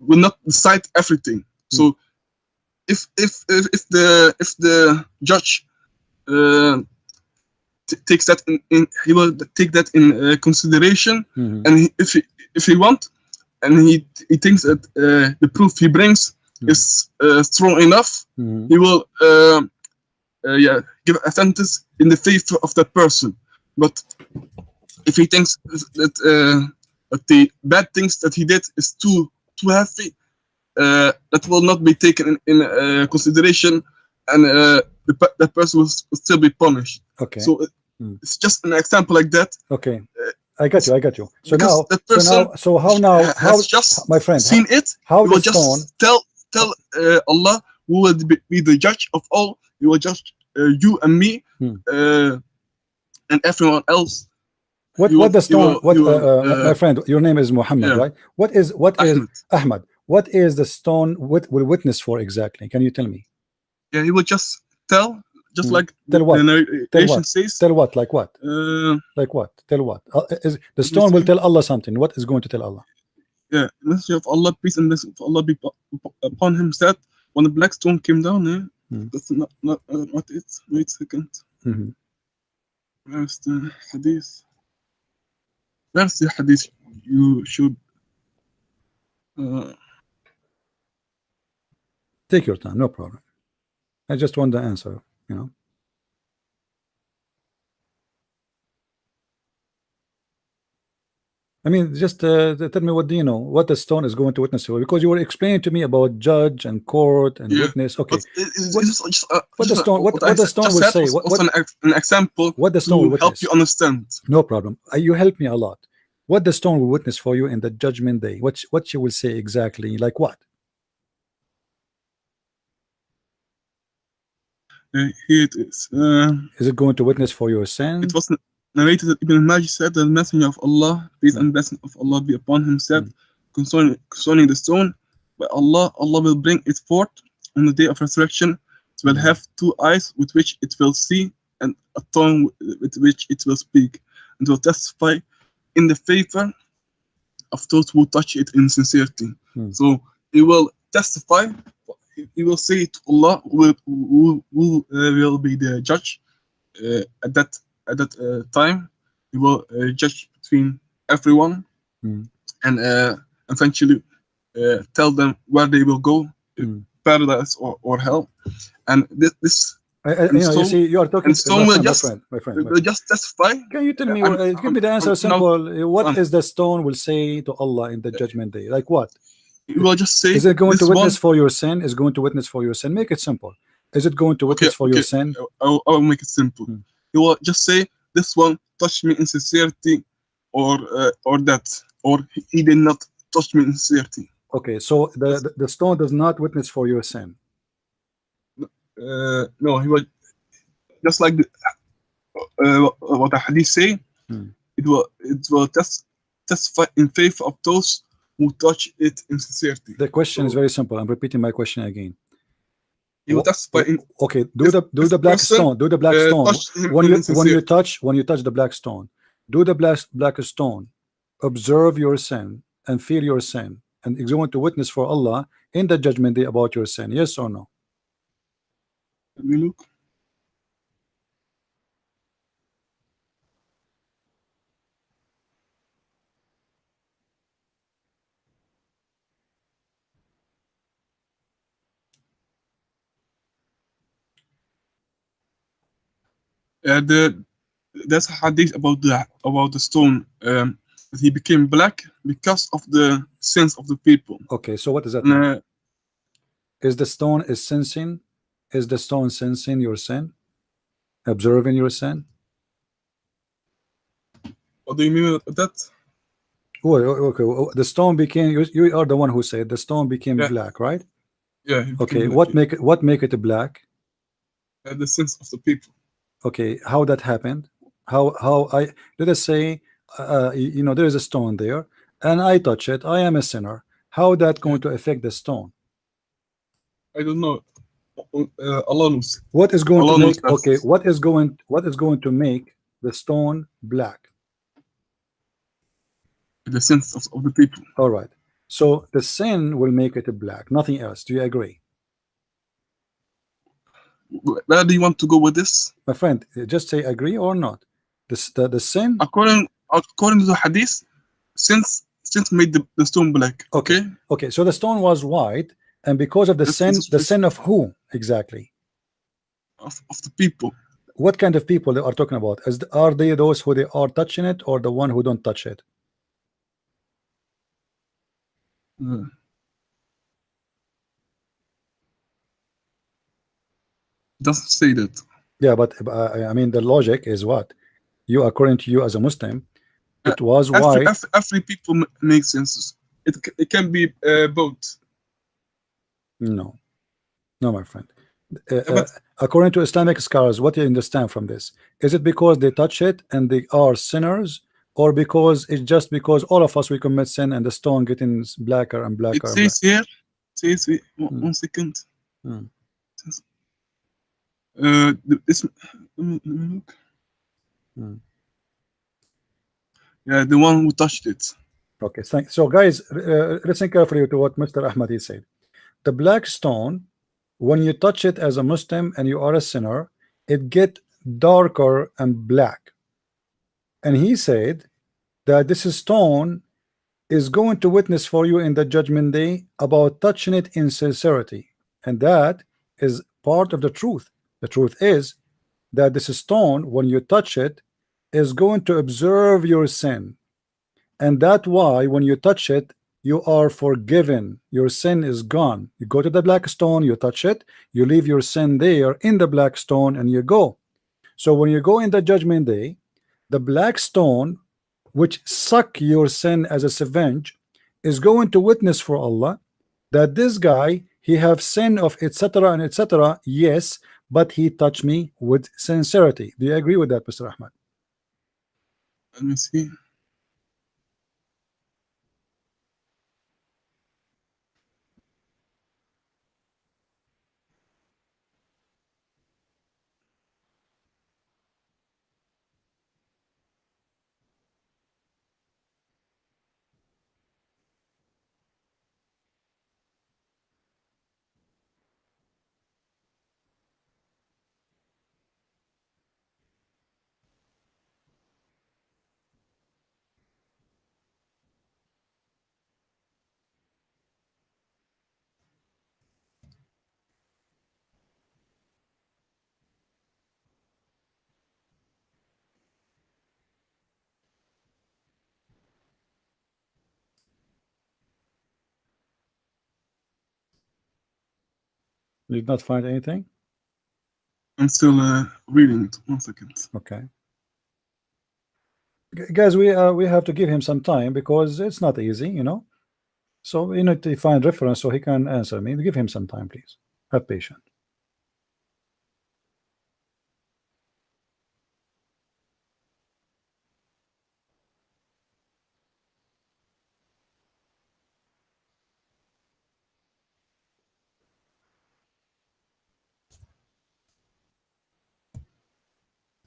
will not decide everything. So if the judge takes that he will take that in consideration, Mhm. and if he want, and he thinks that the proof he brings is strong enough, Mhm. he will give a sentence in the favor of that person. But if he thinks that the bad things that he did is too heavy, that will not be taken in consideration, and that person will still be punished. Okay. So it's just an example like that. Okay. I got you. I got you. So Because now, that person so how now? How, has just my friend? seen it. How You the will stone? just tell Allah, who will be the judge of all. You will judge you and me and everyone else. What the stone? My My friend, your name is Muhammad, right? What is Ahmad? What is the stone will witness for exactly? Can you tell me? Yeah, he will just tell, just like Tell what? the Tell narration what? says. Tell what? Like what? Like what? Tell what? The stone will tell Allah something. What is going to tell Allah? Yeah, Messenger of Allah, peace and blessings of Allah be upon him, said when the black stone came down, that's not it. Wait a second. Where's the hadith? Where's the hadith? You should take your time, no problem. I just want the answer, you know. I mean, just tell me, what do you know? What the stone is going to witness for? Because you were explaining to me about judge and court and witness. Okay, what the stone? What the stone will say? What an example? What the stone will help witness? you understand? No problem. You help me a lot. What the stone will witness for you in the judgment day? What she will say exactly? Like what? Here it is. Is it going to witness for your sin? It was narrated that Ibn al-Majid said that the Messenger of Allah, peace and blessing of Allah be upon him, said concerning the stone, by Allah will bring it forth on the day of resurrection. It will have two eyes with which it will see, and a tongue with which it will speak, and will testify in the favor of those who touch it in sincerity. So he will testify. He will say to Allah, who will be the judge at that time. He will judge between everyone, and eventually tell them where they will go, paradise or hell. And this you see, you are talking. My friend, will just testify. Can you tell me? Give me the answer. Simple. What is the stone will say to Allah in the judgment day? Like what? It will just say. Is it going to witness for your sin? Is going to witness for your sin? Make it simple. Is it going to witness for your sin? I'll make it simple. You will just say, this one touched me in sincerity, or that, or he did not touch me in sincerity. Okay, so the stone does not witness for your sin. No, he will just like what the hadith say. It will testify in favor of those who touch it in sincerity. The question is very simple. I'm repeating my question again. He will testify in. Okay, do the black stone. Do the black stone. When you touch the black stone, do the black stone. Observe your sin and feel your sin, and is going to witness for Allah in the judgment day about your sin. Yes or no? Let me look. There's a hadith about the stone. He became black because of the sins of the people. Okay, so what does that mean? Is the stone sensing? Is the stone sensing your sin? Observing your sin? What do you mean with that? Oh, okay. The stone became. You are the one who said the stone became Yeah. black, right? Yeah. it Okay. became What like make it black? the sense of the people. Okay. How that happened? How I let us say, you know, there is a stone there, and I touch it. I am a sinner. How that going to affect the stone? I don't know. Allah knows. What is going to Allah knows make? best. Okay. What is going to make the stone black? The sense of the people. All right. So the sin will make it black. Nothing else. Do you agree? Where do you want to go with this? My friend, just say agree or not. The sin. According to the hadith, since made the stone black. Okay. Okay. So the stone was white, and because of the That's sin, Jesus the Christ. sin of who exactly? Of the people. What kind of people they are talking about? Are they those who they are touching it, or the one who don't touch it? Doesn't say that. Yeah, but I mean the logic is what you, according to you as a Muslim, it was white. Every people make sense. It can be both. No, my friend. But According to Islamic scholars, what do you understand from this? Is it because they touch it and they are sinners, or because it's just because all of us we commit sin and the stone getting blacker and blacker? it says here. Says here, one second. Hmm. This. Let me look. Yeah, the one who touched it. Okay, so guys, listen carefully to what Mr. Ahmadi said. The black stone, when you touch it as a Muslim and you are a sinner, it get darker and black. And he said that this stone is going to witness for you in the judgment day about touching it in sincerity, and that is part of the truth. The truth is that this stone, when you touch it, is going to observe your sin, and that's why when you touch it, you are forgiven. Your sin is gone. You go to the black stone, you touch it, you leave your sin there in the black stone, and you go. So when you go in the judgment day, the black stone, which suck your sin as a revenge, is going to witness for Allah that this guy, he have sin of etc. and etc. Yes, but he touched me with sincerity. Do you agree with that, Mr. Ahmad? Let me see. You did not find anything? I'm still reading it. 1 second. Okay. Guys, we have to give him some time because it's not easy, you know. So we need to find reference so he can answer me. Give him some time, please. Have patience.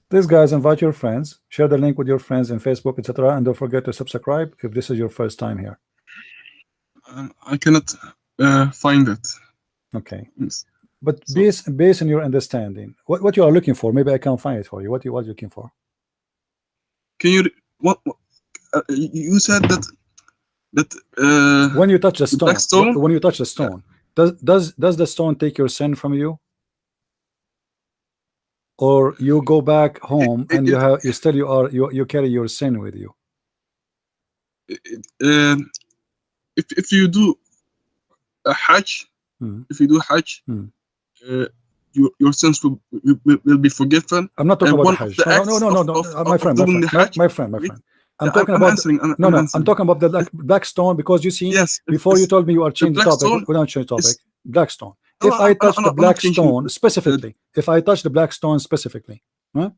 Please, guys, invite your friends, share the link with your friends in Facebook, etc., and don't forget to subscribe if this is your first time here. I cannot find it. Okay. Yes. But based on your understanding, what you are looking for, maybe I can find it for you. What you are looking for? Can you what you said that when you touch the stone, black stone? when you touch the stone, does the stone take your sin from you, or you go back home and you carry your sin with you? If you do a Hajj, if you do Hajj, your sins will be forgiven. I'm not talking about Hajj. No, my friend. I'm Yeah, talking I'm about answering. no, I'm I'm answering. talking about the black stone, because you see, Yes. before you told me you are changing black topic. stone We don't change topic. is- Black stone. No, If I touch the I'm not black changing, stone specifically, if I touch the black stone specifically, huh?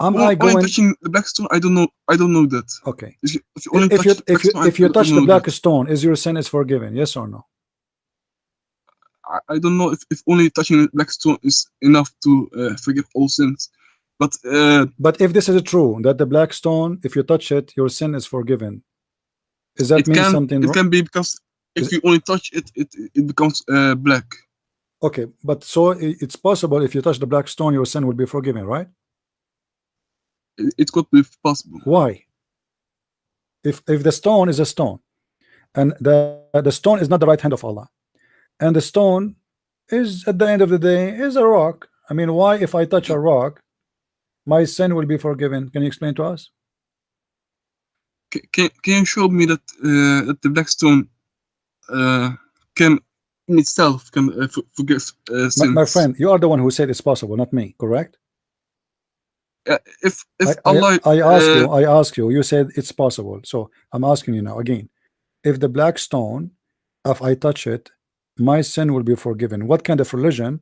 Am I only going? touching the black stone? I don't know. I don't know that. Okay. If you only If touch you the black stone, if you I touch don't the know black that. stone, is your sin is forgiven? Yes or no? I don't know if only touching the black stone is enough to forgive all sins. But if this is true, that the black stone, if you touch it, your sin is forgiven, does that mean something it wrong? can be, because if you only touch it, it becomes black. Okay, but so it's possible if you touch the black stone, your sin will be forgiven, right? It could be possible. Why? If the stone is a stone, and the stone is not the right hand of Allah, and the stone is at the end of the day is a rock. I mean, why if I touch a rock, my sin will be forgiven? Can you explain to us? Can you show me that that the black stone can in itself can forgive sins? My friend, you are the one who said it's possible, not me, correct? If Allah, I ask you, you said it's possible, so I'm asking you now again. If the black stone, if I touch it, my sin will be forgiven. What kind of religion,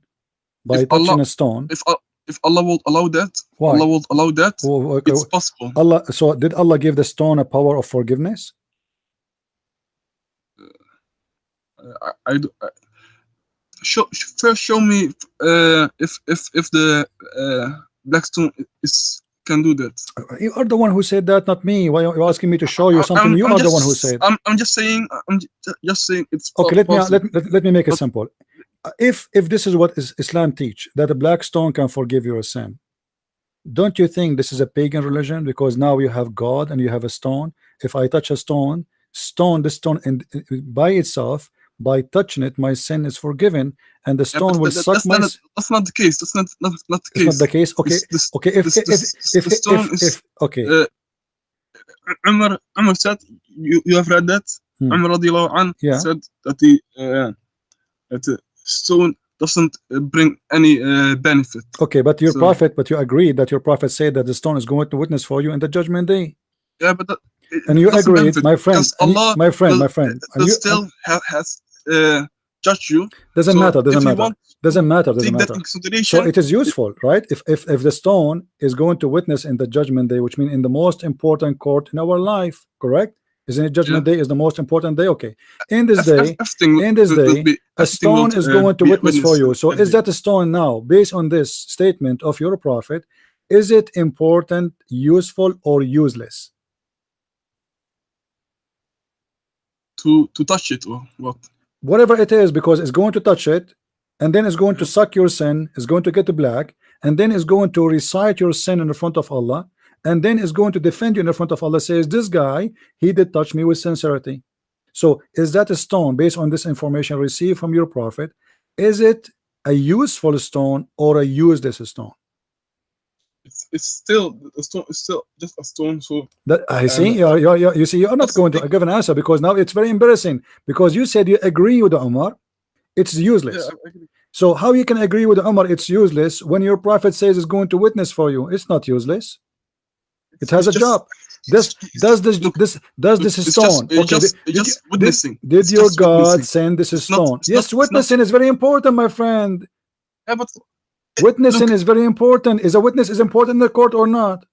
by touching a stone? If Allah would allow that, Why? Allah would allow that. Okay. It's possible. Allah. So did Allah give the stone a power of forgiveness? First show me if the black stone can do that. You are the one who said that, not me. Why are you asking me to show you something? You are the one who said. I'm just saying. I'm just saying it's okay. possible. Let me make it simple. If this is what Islam teach, that a black stone can forgive your sin, don't you think this is a pagan religion? Because now you have God and you have a stone. If I touch a stone, this stone, and by itself, by touching it, my sin is forgiven, and the stone will suck my. That's not the case. That's not the case. It's not the case. Okay. Okay. If okay. Umar said, you have read that. Umar radiallahu anhu said that the stone doesn't bring any benefit. Okay, but your prophet, but you agreed that your prophet said that the stone is going to witness for you in the judgment day. Yeah, but and you agreed, my friend. Allah my friend. And you still has judged you. Doesn't matter. Doesn't matter. So it is useful, right? If the stone is going to witness in the judgment day, which means in the most important court in our life, correct? Isn't it judgment day is the most important day? Okay. In this day, a stone is going to witness for you. So is that a stone now, based on this statement of your prophet, is it important, useful, or useless? To touch it or what? Whatever it is, because it's going to touch it, and then it's going to suck your sin, it's going to get black, and then it's going to recite your sin in the front of Allah, and then it's going to defend you in the front of Allah, says this guy, he did touch me with sincerity. So is that a stone, based on this information received from your prophet, is it a useful stone or a useless stone? It's still a stone. It's still just a stone. So that I see. You see, you are not going to give an answer, because now it's very embarrassing, because you said you agree with the Umar, it's useless. Yeah, so how you can agree with the Umar it's useless when your prophet says it's going to witness for you? It's not useless. It has a job. Does this stone? Did your God send this stone? Yes, witnessing is very important, my friend. Yeah, but witnessing is very important. Is a witness is important in the court or not?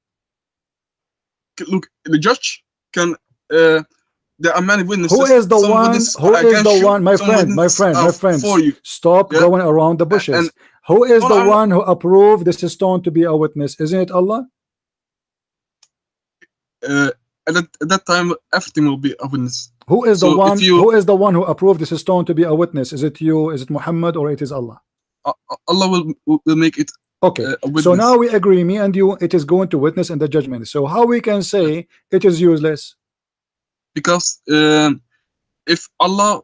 Look, the judge can. There are many witnesses. Who is the one? Who is the one? My friend. For you. Stop going around the bushes. Who is the one who approved this stone to be a witness? Isn't it Allah? At that time, everything will be a witness. Who is the one? Who is the one who approved this stone to be a witness? Is it you? Is it Muhammad, or it is Allah? Allah will make it. Okay. So now we agree, me and you, it is going to witness in the judgment. So how we can say it is useless? Because if Allah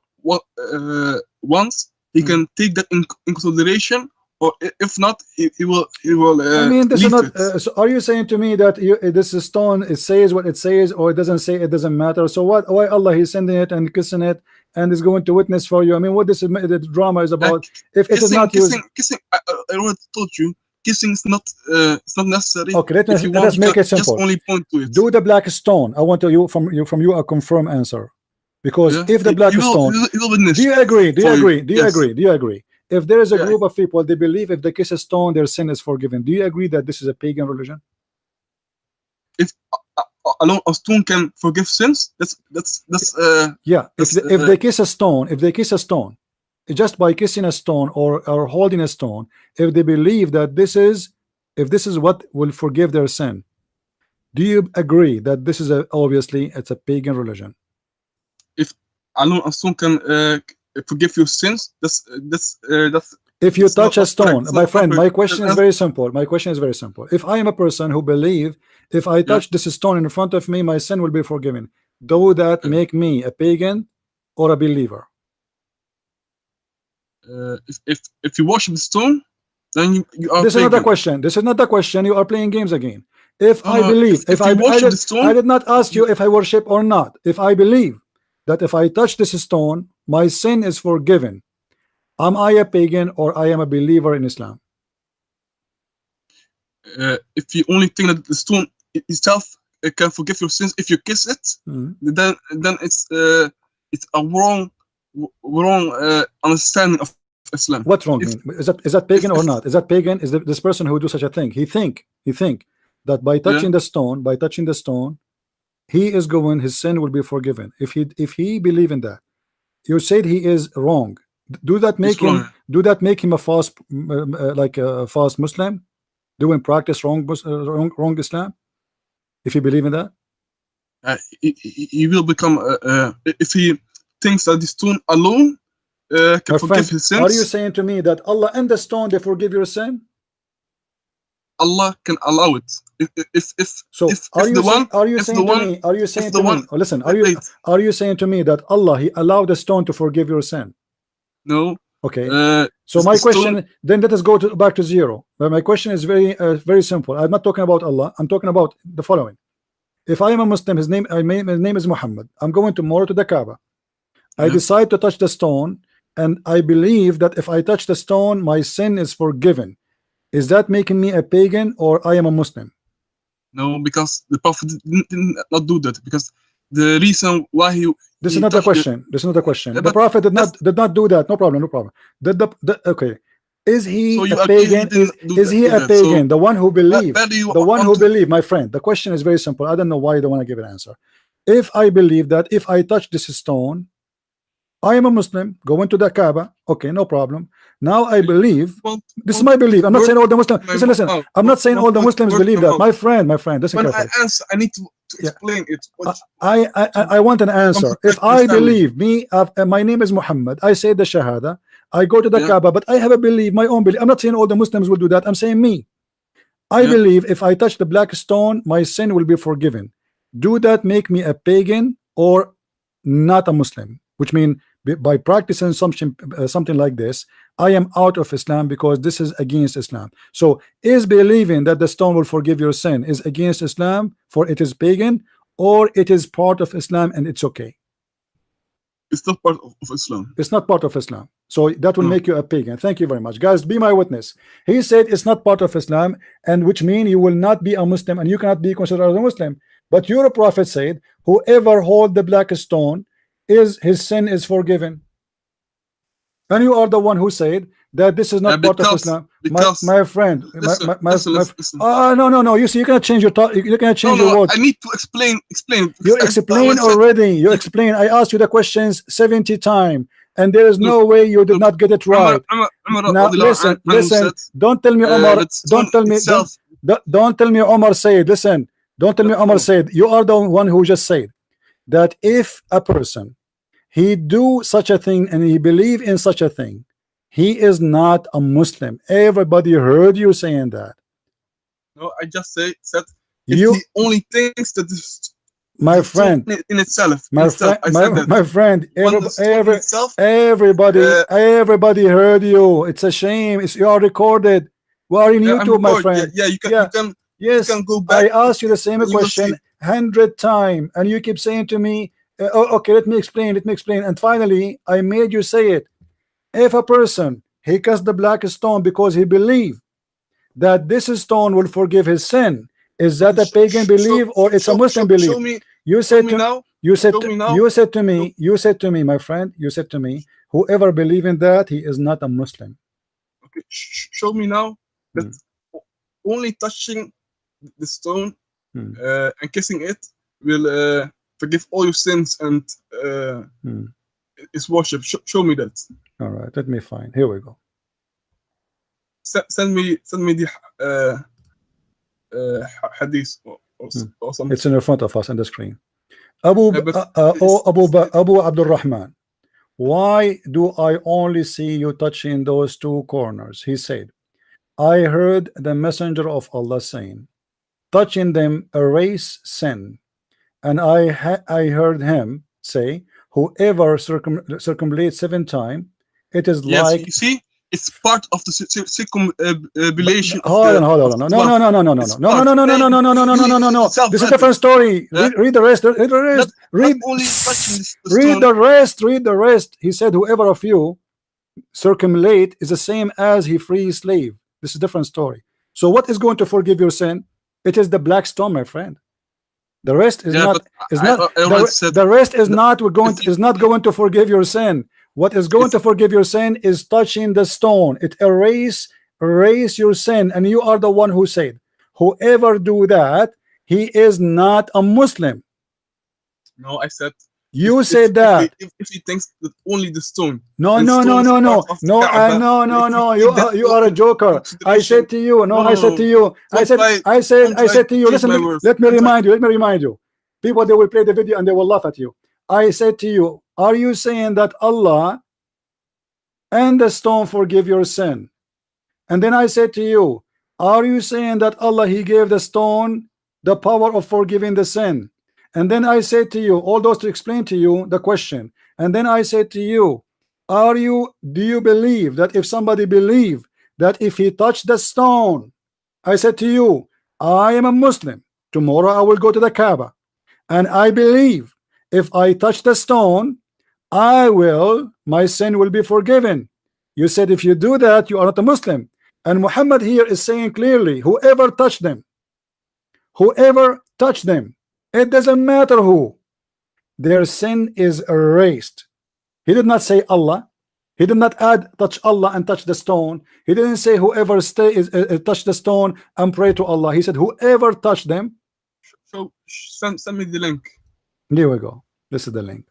wants, He can take that in consideration, or if not, He will. I mean, this is not. So are you saying to me that this stone, it says what it says, or it doesn't say? It doesn't matter. So what? Why Allah He's sending it and kissing it and is going to witness for you? I mean, what this the drama is about? If it is not kissing, I already told you kissing is not necessary. Okay, let If you us want, make it just simple. only point to it. Do the black stone. I want from you a confirm answer, because Yeah. if the black stone, you will witness do you agree? Do you for you. agree? Do you Yes. agree? Do you agree? If there is a Yeah. group of people, they believe if they kiss a stone, their sin is forgiven. Do you agree that this is a pagan religion? If alone a stone can forgive sins, that's Yeah. That's, If they kiss a stone, just by kissing a stone or holding a stone, if they believe that this is what will forgive their sin, do you agree that this is obviously it's a pagan religion? if alone a stone can forgive your sins, that's If you it's touch not a stone, correct. It's my not friend, correct. my question is very simple. My question is very simple. If I am a person who believe if I touch this stone in front of me, my sin will be forgiven, do that make me a pagan or a believer? If you worship the stone, then you are This is not the pagan. question. This is not the question. You are playing games again. If No, I no, believe, if you worship the stone, I did not ask you if I worship or not. If I believe that if I touch this stone, my sin is forgiven, am I a pagan or I am a believer in Islam? if you only think that the stone itself can forgive your sins if you kiss it, then it's a wrong understanding of Islam. What's wrong? Is that pagan or not? Is that pagan? Is this person who do such a thing? He think that by touching the stone, he is going, his sin will be forgiven. If he believe in that, you said he is wrong. Do that make him a false like a false Muslim, doing practice wrong Islam? If you believe in that, he will become if he thinks that the stone alone can forgive his sins. Are you saying to me that Allah and the stone they forgive your sin? Allah can allow it. Are you saying to me that Allah he allowed the stone to forgive your sin? No. Okay. So my question, then let us go back to zero. But my question is very simple. I'm not talking about Allah. I'm talking about the following. If I am a Muslim, his name is Muhammad. I'm going tomorrow to the Kaaba. I decide to touch the stone, and I believe that if I touch the stone, my sin is forgiven. Is that making me a pagan or I am a Muslim? No, because the Prophet did not do that. Because the reason why this is not the question. This is not the question. The Prophet did not do that. No problem. Okay. Is he a pagan? Is he a pagan? The one who believes. The one who believes, my friend. The question is very simple. I don't know why you don't want to give an answer. If I believe that if I touch this stone, I am a Muslim, going to the Kaaba. Okay, no problem. Now I believe. This is my belief. I'm not saying all the Muslims. Listen. I'm not saying all the Muslims believe that. My friend. Listen when carefully. I answer, I need to explain it. I want an answer. If I believe my name is Muhammad, I say the Shahada. I go to the Kaaba, but I have a belief, my own belief. I'm not saying all the Muslims will do that. I'm saying me. I believe if I touch the black stone, my sin will be forgiven. Do that make me a pagan or not a Muslim? Which means by practicing something like this, I am out of Islam because this is against Islam. So is believing that the stone will forgive your sin is against Islam, for it is pagan, or it is part of Islam and it's okay? It's not part of Islam. It's not part of Islam. So that will make you a pagan. Thank you very much. Guys, be my witness. He said it's not part of Islam, and which means you will not be a Muslim and you cannot be considered as a Muslim. But your prophet said, whoever hold the black stone, his sin is forgiven. And you are the one who said that this is not part of Islam. My friend, no. You see, you cannot change your thought. You cannot change your words. I need to explain. You explain already. You explain. I asked you the questions 70 times, and there is no way you did not get it right. Now listen. Don't tell me Omar. Don't tell me Omar said. Listen. Don't tell me Omar said. You are the one who just said that if a person he do such a thing and he believe in such a thing, he is not a Muslim. Everybody heard you saying that. No, I just said you he only thinks that this, my friend, in itself. My friend, everybody heard you. It's a shame. You are recorded. We are in YouTube, my friend. Yeah, you can. Yes, you can go back. I asked you the same question 100 times, and you keep saying to me, okay, let me explain. And finally, I made you say it. If a person he cast the black stone because he believed that this stone will forgive his sin. Is that a pagan belief or it's a Muslim belief? You said to me, you said to me, my friend, you said to me, whoever believe in that, he is not a Muslim. Okay, show me now that only touching the stone and kissing it will forgive all your sins and it's worship. Show me that. All right, let me find. Here we go. Send me the hadith or something. It's in front of us on the screen. Abu Abdul Rahman, why do I only see you touching those two corners? He said, I heard the messenger of Allah saying, touching them erase sin, and I heard him say, whoever circumambulates 7 times, it is like. You see, it's part of the circumambulation. Hold on. No. This is a different story. Read the rest. Read the rest. He said, whoever of you circumambulate is the same as he free slave. This is a different story. So what is going to forgive your sin? It is the black stone, my friend. The rest is not. The rest is not going to forgive your sin. What is going to forgive your sin is touching the stone. It erase your sin, and you are the one who said, whoever do that, he is not a Muslim. No, I said. You said that. If he thinks that only the stone. No. You are a joker. I said to you. I said to you. Listen. Let me remind you. People, they will play the video and they will laugh at you. I said to you, are you saying that Allah and the stone forgive your sin? And then I said to you, are you saying that Allah, he gave the stone the power of forgiving the sin? And then I said to you, all those to explain to you the question. And then I said to you, do you believe that if somebody believe that if he touched the stone, I said to you, I am a Muslim. Tomorrow I will go to the Kaaba. And I believe if I touch the stone, my sin will be forgiven. You said if you do that, you are not a Muslim. And Muhammad here is saying clearly, whoever touched them, it doesn't matter who, their sin is erased. He did not say Allah. He did not add touch Allah and touch the stone. He didn't say whoever touch the stone and pray to Allah. He said whoever touched them. So send me the link. Here we go. This is the link.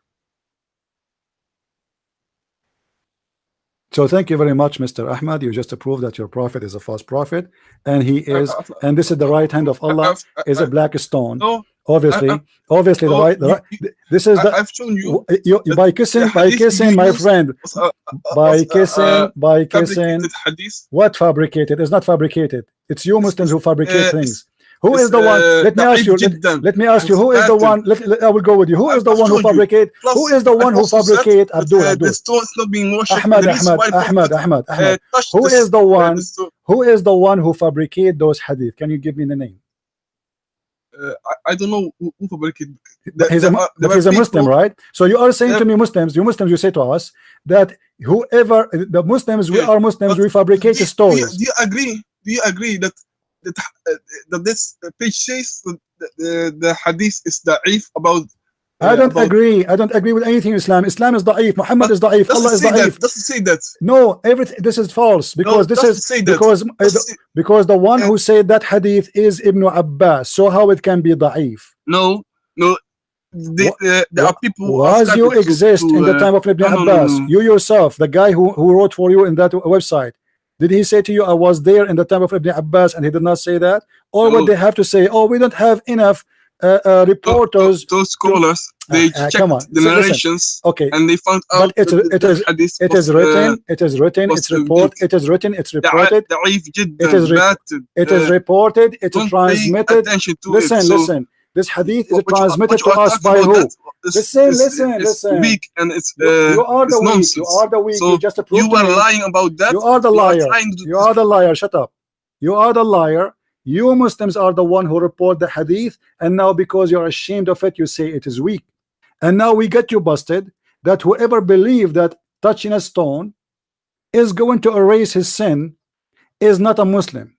So thank you very much, Mr. Ahmad. You just proved that your prophet is a false prophet, and he is, and this is the right hand of Allah is a black stone. No, obviously, this is the. I've shown you. By kissing, my friend. By kissing. What fabricated? It's not fabricated. It's you Muslims who fabricate things. Who is the one? Let me ask you. Who is the one? I will go with you. Who is the one who fabricate? Who is the one who fabricate? Abdul. The stone is not being worshipped. Ahmad. Who is the one? Who is the one who fabricate those hadith? Can you give me the name? I don't know who fabricated. He's a Muslim, right? So you are saying to me, Muslims, you say to us that whoever the Muslims, we are Muslims, we fabricate stories. Do you agree that this page says that the hadith is da'if about? I don't agree. I don't agree with anything in Islam. Islam is da'if. Muhammad is da'if. Allah is da'if. Doesn't say that. No, everything. This is false because because the one who said that hadith is Ibn Abbas. So how it can be da'if? No. There are people who was you exist in the time of Ibn Abbas. No. You yourself, the guy who wrote for you in that website. Did he say to you, I was there in the time of Ibn Abbas, and he did not say that? Or would they have to say, oh, we don't have enough reporters? Those scholars, they checked the narrations, okay, and they found out it is written, it's reported, it is reported, it is reported, it is transmitted. Listen. This hadith is transmitted to us by who? Listen. Weak and it's you are the weak. Nonsense. You are the weak. So you just you were lying about that. You are the liar. You are the liar. Shut up. You are the liar. You Muslims are the one who report the hadith, and now because you're ashamed of it, you say it is weak. And now we get you busted that whoever believed that touching a stone is going to erase his sin is not a Muslim.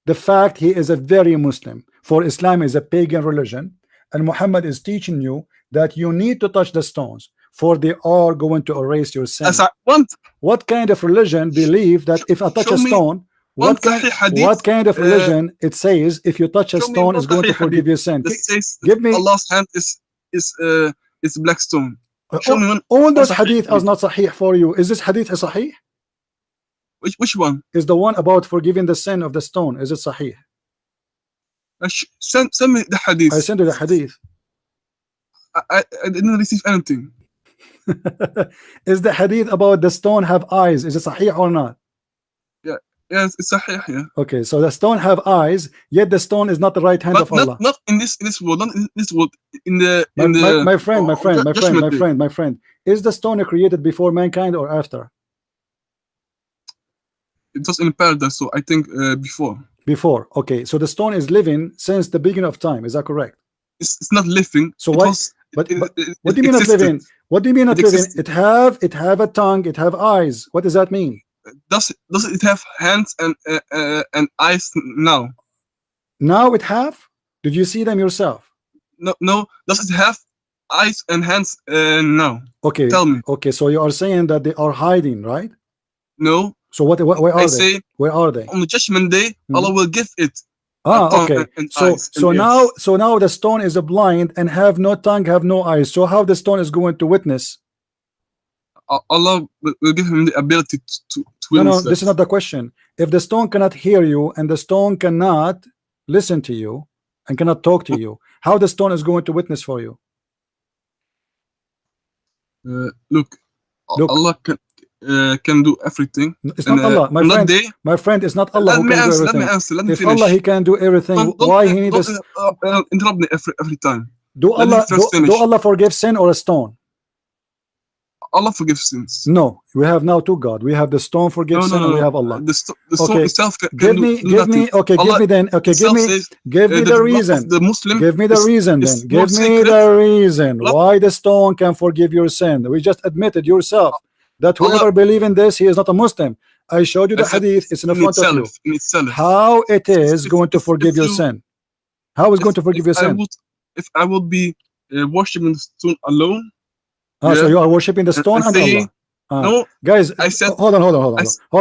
the fact he is a very Muslim. For Islam is a pagan religion, and Muhammad is teaching you that you need to touch the stones, for they are going to erase your sin. As I want, What kind of religion believe that if I touch show a me stone, what Sahih hadith, what kind of religion it says if you touch a show me stone one is going to Sahih forgive hadith your sin? that says Give me Allah's hand is black stone. Show me one. all those Sahih hadith are not sahih for you. Is this hadith a sahih? Which one? Is the one about forgiving the sin of the stone, is it sahih? Send me the hadith. I sent you the hadith. I didn't receive anything. Is the hadith about the stone have eyes, is it sahih or not? Yes, it's sahih, yeah. Okay, so the stone have eyes, yet the stone is not the right hand But of Allah. not in this world, not in this world. My Judgment Day. my friend, is the stone created before mankind or after? It was in paradise, so I think before. Okay, so the stone is living since the beginning of time, is that correct? It's not living. So it why? Was, But it, what it do you mean not existed. living? What do you mean not It living? existed. It have a tongue, it have eyes. What does that mean? Does it have hands and eyes now? Now it have? Did you see them yourself? No. Does it have eyes and hands now? Okay. Tell me. Okay, so you are saying that they are hiding, right? No. So where are I they? say Where are they? on the judgment day, Mhm. Allah will give it. Ah, tongue okay. and So eyes and now the stone is blind and have no tongue, have no eyes. So how the stone is going to witness? Allah will give him the ability to No, witness this is not the question. If the stone cannot hear you and the stone cannot listen to you and cannot talk to you, how the stone is going to witness for you? Look, Look. Allah can do everything. It's not And, Allah, my on that friend. day, My friend, it's not Allah who can do let me everything. answer. Let me If finish. Allah he can do everything, why he need this? Interrupt me every time. Do let me Allah first do finish. Allah forgive sin or a stone? Allah forgives sins. No, we have now two God. We have the stone forgives sin, and we have Allah. The stone Okay. itself can Give do me, nothing. okay, give Allah me then, okay, itself says, give me the the blood of reason. the Muslim Give me the is- reason is then. more Give me sacred. the reason Blood- why the stone can forgive your sin. We just admitted yourself that whoever Allah- believe in this, he is not a Muslim. I showed you the I said hadith. It's in front of you. In itself. How it is If- going to if- forgive if your you- sin? How is going to forgive your sin? If I would be worshiping the stone alone, So yeah, you are worshiping the stone and saying, Allah. no, Guys, I said- hold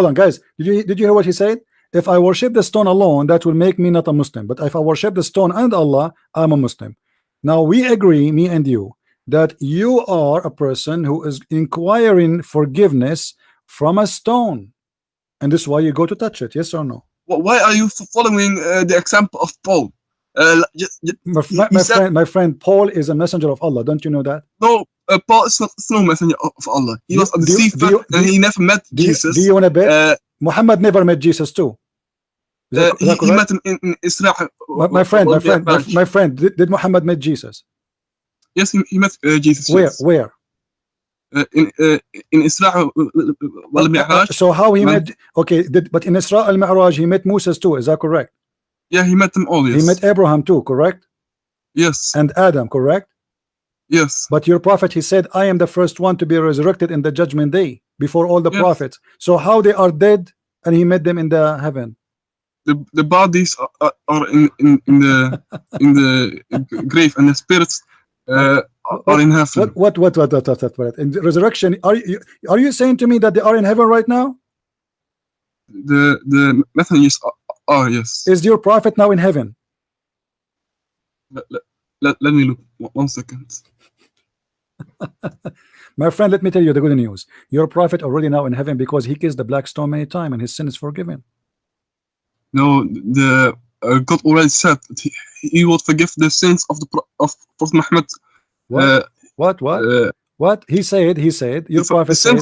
on, guys. Did you hear what he said? If I worship the stone alone, that will make me not a Muslim. But if I worship the stone and Allah, I'm a Muslim. Now we agree, me and you, that you are a person who is inquiring forgiveness from a stone, and this is why you go to touch it. Yes or no? why are you following the example of Paul? My friend, Paul is a messenger of Allah. Don't you know that? No, Paul is not no messenger of Allah. He was a deceiver and he never met Jesus. Do you want to bet? Uh, Muhammad never met Jesus too. Is that he correct? met him in Israel. My friend, did Muhammad met Jesus? Yes, he met Jesus. Where? Yes. Where? In Israel wal Mi'raj. So how he Man. met? Okay, but in Isra al Mi'raj he met Moses too. Is that correct? Yeah, he met them all. Yes. He met Abraham too, correct? Yes. And Adam, correct? Yes. But your prophet, he said, I am the first one to be resurrected in the judgment day before all the Yes. prophets. So how they are dead and he met them in the heaven? The bodies are in the grave and the spirits are in heaven. What? In the resurrection, are you saying to me that they are in heaven right now? The messengers are yes. Is your prophet now in heaven? Let me look 1 second. My friend, let me tell you the good news. Your prophet already now in heaven because he kissed the black stone many times and his sin is forgiven. No, the God already said that he would forgive the sins of Prophet Muhammad. What? He said, your prophet said,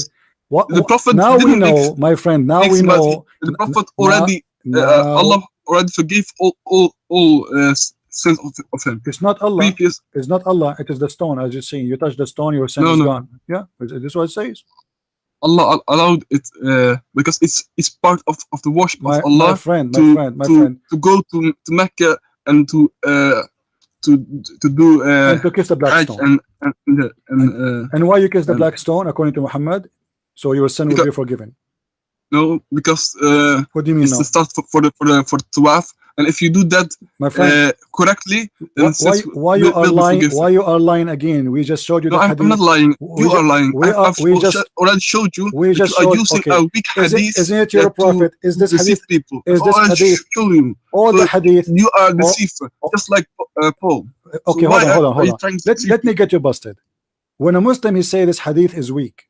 what? The prophet now we didn't know, my friend, now we know. the prophet already, Allah already forgave all sins of him. It's not Allah. Previous, It's not Allah. It is the stone. As you see, you touch the stone, your sin is gone. Yeah, this is what it says. Allah allowed it because it's part of the worship of Allah. My friend, to go to Mecca and to do and to kiss the black stone. And why you kiss the black stone according to Muhammad? So your sin will be forgiven. No, because What do you mean it's no? the start for tawaf, and if you do that My friend, correctly, why you are lying? Why you are lying again? We just showed you no, the I'm hadith. not lying. You are lying. We already showed you we that just you are showed. using Okay. a weak hadith. Isn't it your prophet? Is this deceive hadith? people? Is this I've hadith? shown you. All the hadith. You are a deceiver, just like Paul. Okay, So hold on. you trying to Let deceive me get you busted. When a Muslim he say this hadith is weak,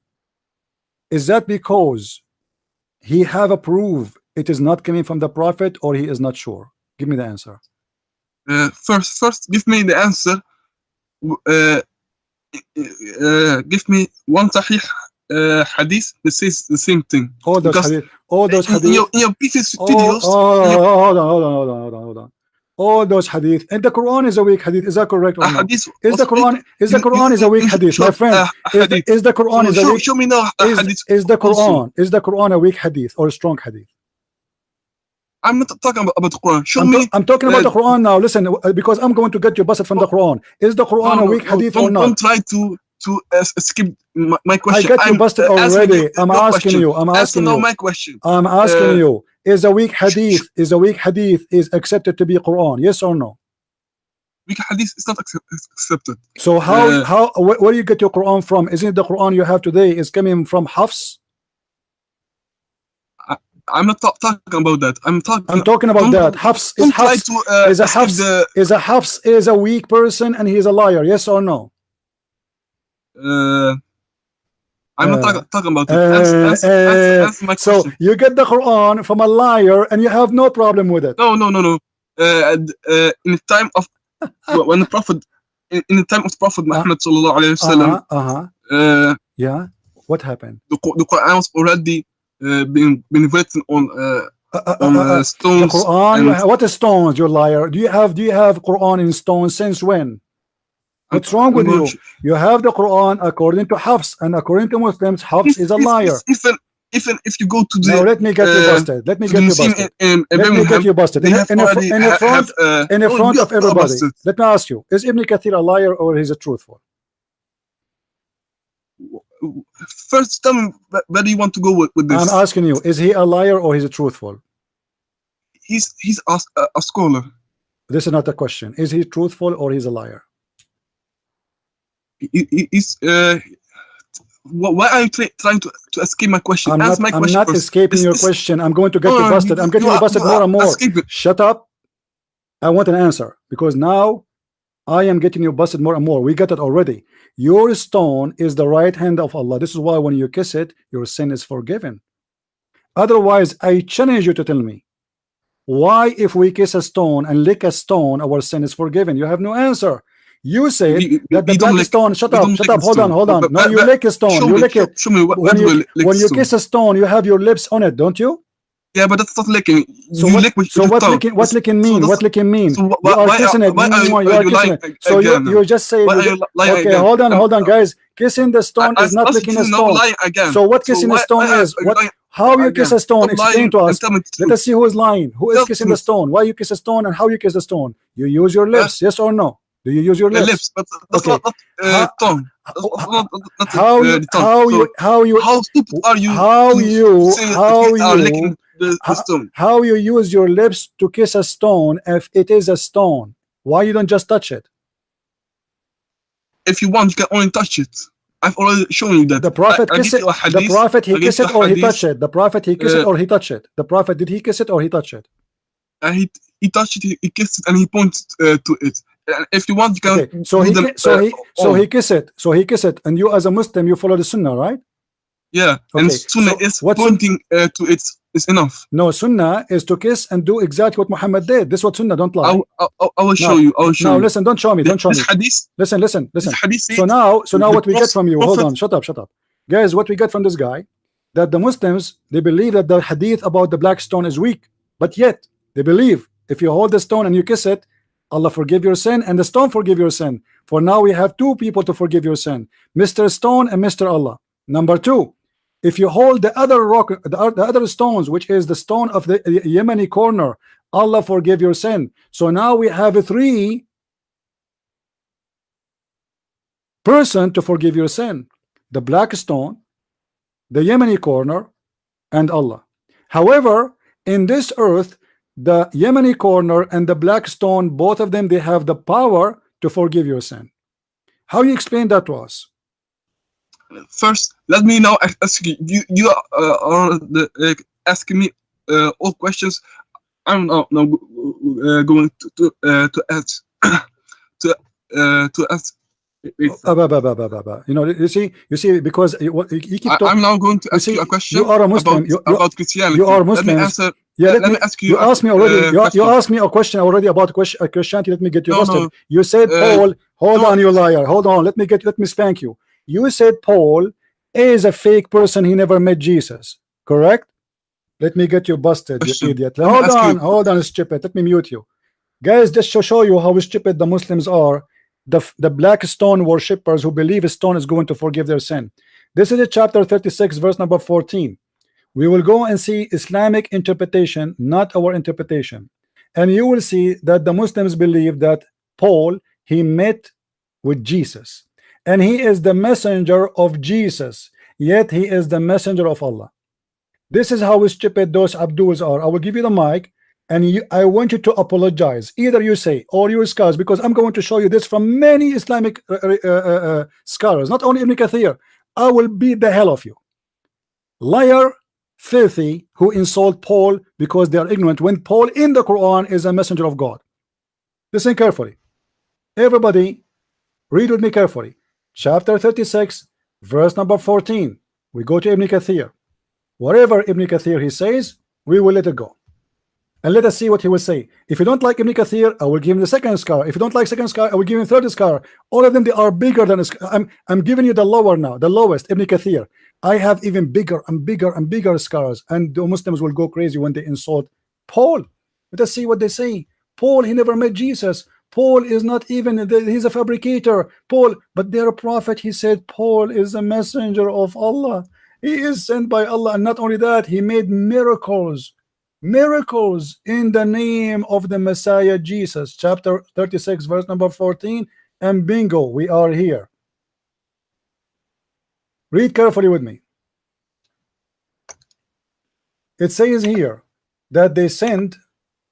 is that because he have a proof it is not coming from the prophet, or he is not sure? Give me the answer. First, give me the answer. Give me one sahih hadith that says the same thing. All those hadith. In your previous videos. Hold on. All those hadith, and the Quran is a weak hadith. Is that correct or not? Is the Quran is a weak hadith, my friend? Is the Quran is a weak? Show me now hadith. Is the Quran a weak hadith or a strong hadith? I'm not talking about the Quran. Show me. I'm talking about the Quran now. Listen, because I'm going to get you busted from the Quran. Is the Quran a weak hadith or not? Don't try to skip my question. I got you busted already. I'm asking you. Answer now my question. I'm asking you. Is a weak hadith is accepted to be Quran? Yes or no? Weak hadith is not accepted. So where do you get your Quran from? Isn't it the Quran you have today is coming from Hafs? I'm not talking about that. I'm talking about that. Hafs is a weak person and he is a liar. Yes or no? I'm not talking about it. Answer my question. So you get the Quran from a liar and you have no problem with it. No. In the time of when the Prophet, in the time of Prophet Muhammad sallallahu alaihi wasallam, yeah, what happened? The Quran was already been written on stones. The Quran, what is stones? You liar. Do you have Quran in stones since when? What's wrong with you? You have the Quran according to Hafs, and according to Muslims, Hafs is a liar. Even if you go to the now, let me get you busted. Let me get you busted. In front of everybody. Let me ask you: is Ibn Kathir a liar or is it truthful? First, tell me where do you want to go with this? I'm asking you: is he a liar or is it truthful? He's a scholar. This is not a question. Is he truthful or he's a liar? Why are you trying to escape my question? Answer my question. I'm not escaping your question. I'm going to get you busted. I'm getting you busted more and more. Shut up. I want an answer because now I am getting you busted more and more. We got it already. Your stone is the right hand of Allah. This is why when you kiss it, your sin is forgiven. Otherwise, I challenge you to tell me why, if we kiss a stone and lick a stone, our sin is forgiven. You have no answer. You say that the black stone. Shut up. Hold on. No, you lick a stone. You lick it. Show me when you kiss a stone, you have your lips on it, don't you? Yeah, but that's not licking. So what licking mean? What licking mean? So you are kissing it. You are kissing it. So you just say. Okay, hold on, guys. Kissing the stone is not licking a stone. So what kissing a stone is? How you kiss a stone? Explain to us. Let us see who is lying. Who is kissing the stone? Why you kiss a stone and how you kiss the stone? You use your lips, yes or no? Do you use your lips? But that's not tongue. How stupid are you? How you use your lips to kiss a stone if it is a stone? Why you don't just touch it? If you want, you can only touch it. I've already shown you that. The Prophet kissed it. The Prophet he kissed it or he touched it. The Prophet he kissed it or he touched it. The Prophet did he kiss it or he touched it? He touched it. He kissed it and he pointed to it. If you want, you can. Okay. So he kissed it. So he kissed it, and you as a Muslim, you follow the Sunnah, right? Yeah. Okay. And Sunnah is pointing to it is enough. No, Sunnah is to kiss and do exactly what Muhammad did. This is what Sunnah. Don't lie. I will show you. I will show you. No, listen. Don't show me. Don't show me. Hadith. Listen. So now what we get from you? Hold on. Shut up. Guys, what we get from this guy, that the Muslims, they believe that the hadith about the black stone is weak, but yet they believe if you hold the stone and you kiss it, Allah forgive your sin and the stone forgive your sin. For now we have two people to forgive your sin, Mr. Stone and Mr. Allah. Number two, if you hold the other rock, the other stones, which is the stone of the Yemeni corner, Allah forgive your sin. So now we have a three person to forgive your sin: the black stone, the Yemeni corner, and Allah. However, in this earth, the Yemeni corner and the black stone, both of them, they have the power to forgive your sin. How you explain that to us? First, let me now ask you. You are asking me all questions. I'm now going to ask to ask. You know, you see, because you keep talking. I'm now going to ask you a question. You are a Muslim. About Christianity. You are Muslim. Let me answer. Yeah, let me ask you. You asked me already. You asked me a question already about Christianity. Let me get you busted. You said Paul. Hold on, you liar. Hold on. Let me spank you. You said Paul is a fake person. He never met Jesus. Correct? Let me get you busted, you idiot. Hold on, stupid. Let me mute you. Guys, just to show you how stupid the Muslims are. The black stone worshippers who believe a stone is going to forgive their sin. This is chapter 36, verse number 14. We will go and see Islamic interpretation, not our interpretation. And you will see that the Muslims believe that Paul, he met with Jesus. And he is the messenger of Jesus. Yet he is the messenger of Allah. This is how stupid those Abduls are. I will give you the mic. And I want you to apologize. Either you say or your scholars, because I'm going to show you this from many Islamic scholars, not only Ibn Kathir. I will beat the hell of you. Liar, filthy, who insult Paul because they are ignorant when Paul in the Quran is a messenger of God. Listen carefully. Everybody, read with me carefully. Chapter 36, verse number 14. We go to Ibn Kathir. Whatever Ibn Kathir he says, we will let it go. And let us see what he will say. If you don't like Ibn Kathir, I will give him the second scholar. If you don't like second scholar, I will give him third scholar. All of them, they are bigger than I'm giving you the lower now, the lowest, Ibn Kathir. I have even bigger and bigger and bigger scholars, and the Muslims will go crazy when they insult Paul. Let us see what they say. Paul, he never met Jesus. Paul is not even, he's a fabricator. Paul, but they're a prophet. He said Paul is a messenger of Allah. He is sent by Allah, and not only that, he made miracles in the name of the Messiah Jesus. Chapter 36, verse number 14, and bingo, we are here. Read carefully with me. It says here that they sent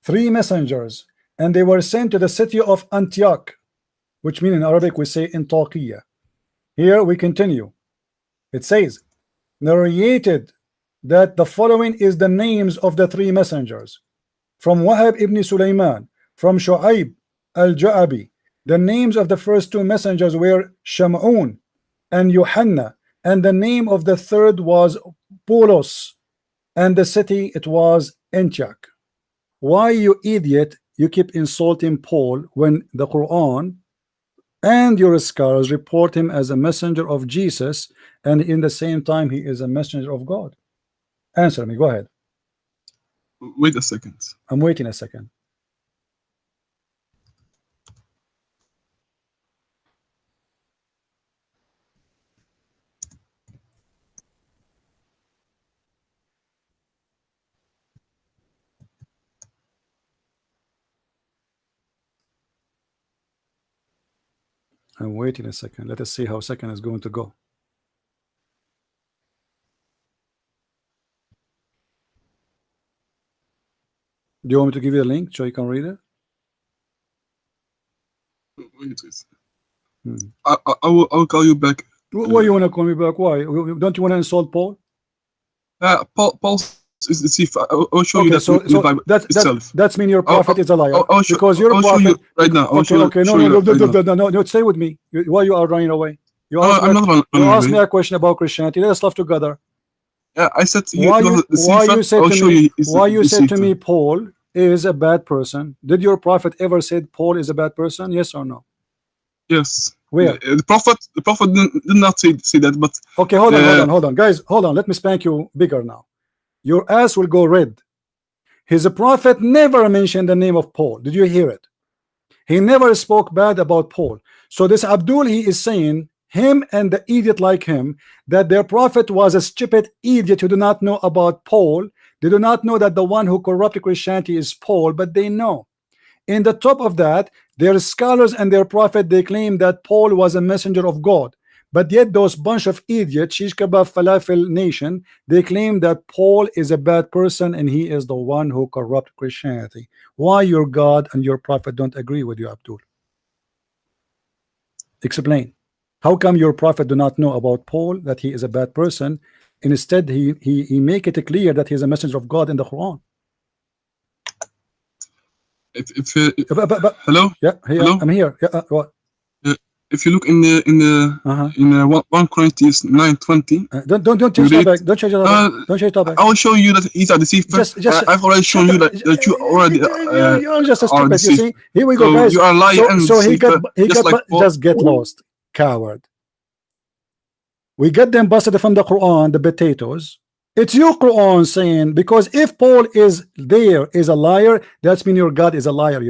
3 messengers, and they were sent to the city of Antioch, which means in Arabic we say Antakya. Here we continue. It says, narrated that the following is the names of the 3 messengers. From Wahab ibn Sulaiman, from Shu'aib al-Ja'abi, the names of the first 2 messengers were Sham'un and Yohanna, and the name of the third was Paulos, and the city it was Antioch. Why, you idiot, you keep insulting Paul when the Quran and your scholars report him as a messenger of Jesus, and in the same time he is a messenger of God? Answer me, go ahead. Wait a second. I'm waiting a second. I'm waiting a second. Let us see how second is going to go. Do you want me to give you a link so you can read it? Wait. I will call you back. Why you want to call me back? Why? Don't you want to insult Paul? Paul is the thief. I'll show you that so in the Bible itself. That's mean your prophet is a liar. Because your prophet. Show you right now. No, stay with me. Why you are running away? You asked me a question about Christianity. Let us laugh together. Yeah, I said you, why you said to me Paul is a bad person? Did your prophet ever said Paul is a bad person? Yes or no? Yes. Where? The prophet did not say that, but okay, hold on, guys, hold on. Let me spank you bigger now. Your ass will go red. His prophet never mentioned the name of Paul. Did you hear it? He never spoke bad about Paul. So this Abdul, he is saying, him and the idiot like him, that their prophet was a stupid idiot who do not know about Paul. They do not know that the one who corrupted Christianity is Paul, but they know. In the top of that, their scholars and their prophet, they claim that Paul was a messenger of God. But yet those bunch of idiots, shish kebab falafel nation, they claim that Paul is a bad person and he is the one who corrupt Christianity. Why your God and your prophet don't agree with you, Abdul? Explain. How come your prophet do not know about Paul, that he is a bad person, and instead he make it clear that he is a messenger of God in the Quran? Hello? Yeah, Hello? I'm here. Yeah, what? If you look in the 1 Corinthians 9:20, don't change topic. Don't change topic. Don't change topic. I will show you that he's a deceiver. I've already shown you that you already you're just a are stupid. You deceived. see, here we go, So guys. you are lying and So he deceiver, got like Paul. just get lost, coward. We get them busted from the Quran, the potatoes. It's your Quran saying, because if Paul is there is a liar, that's mean your God is a liar. You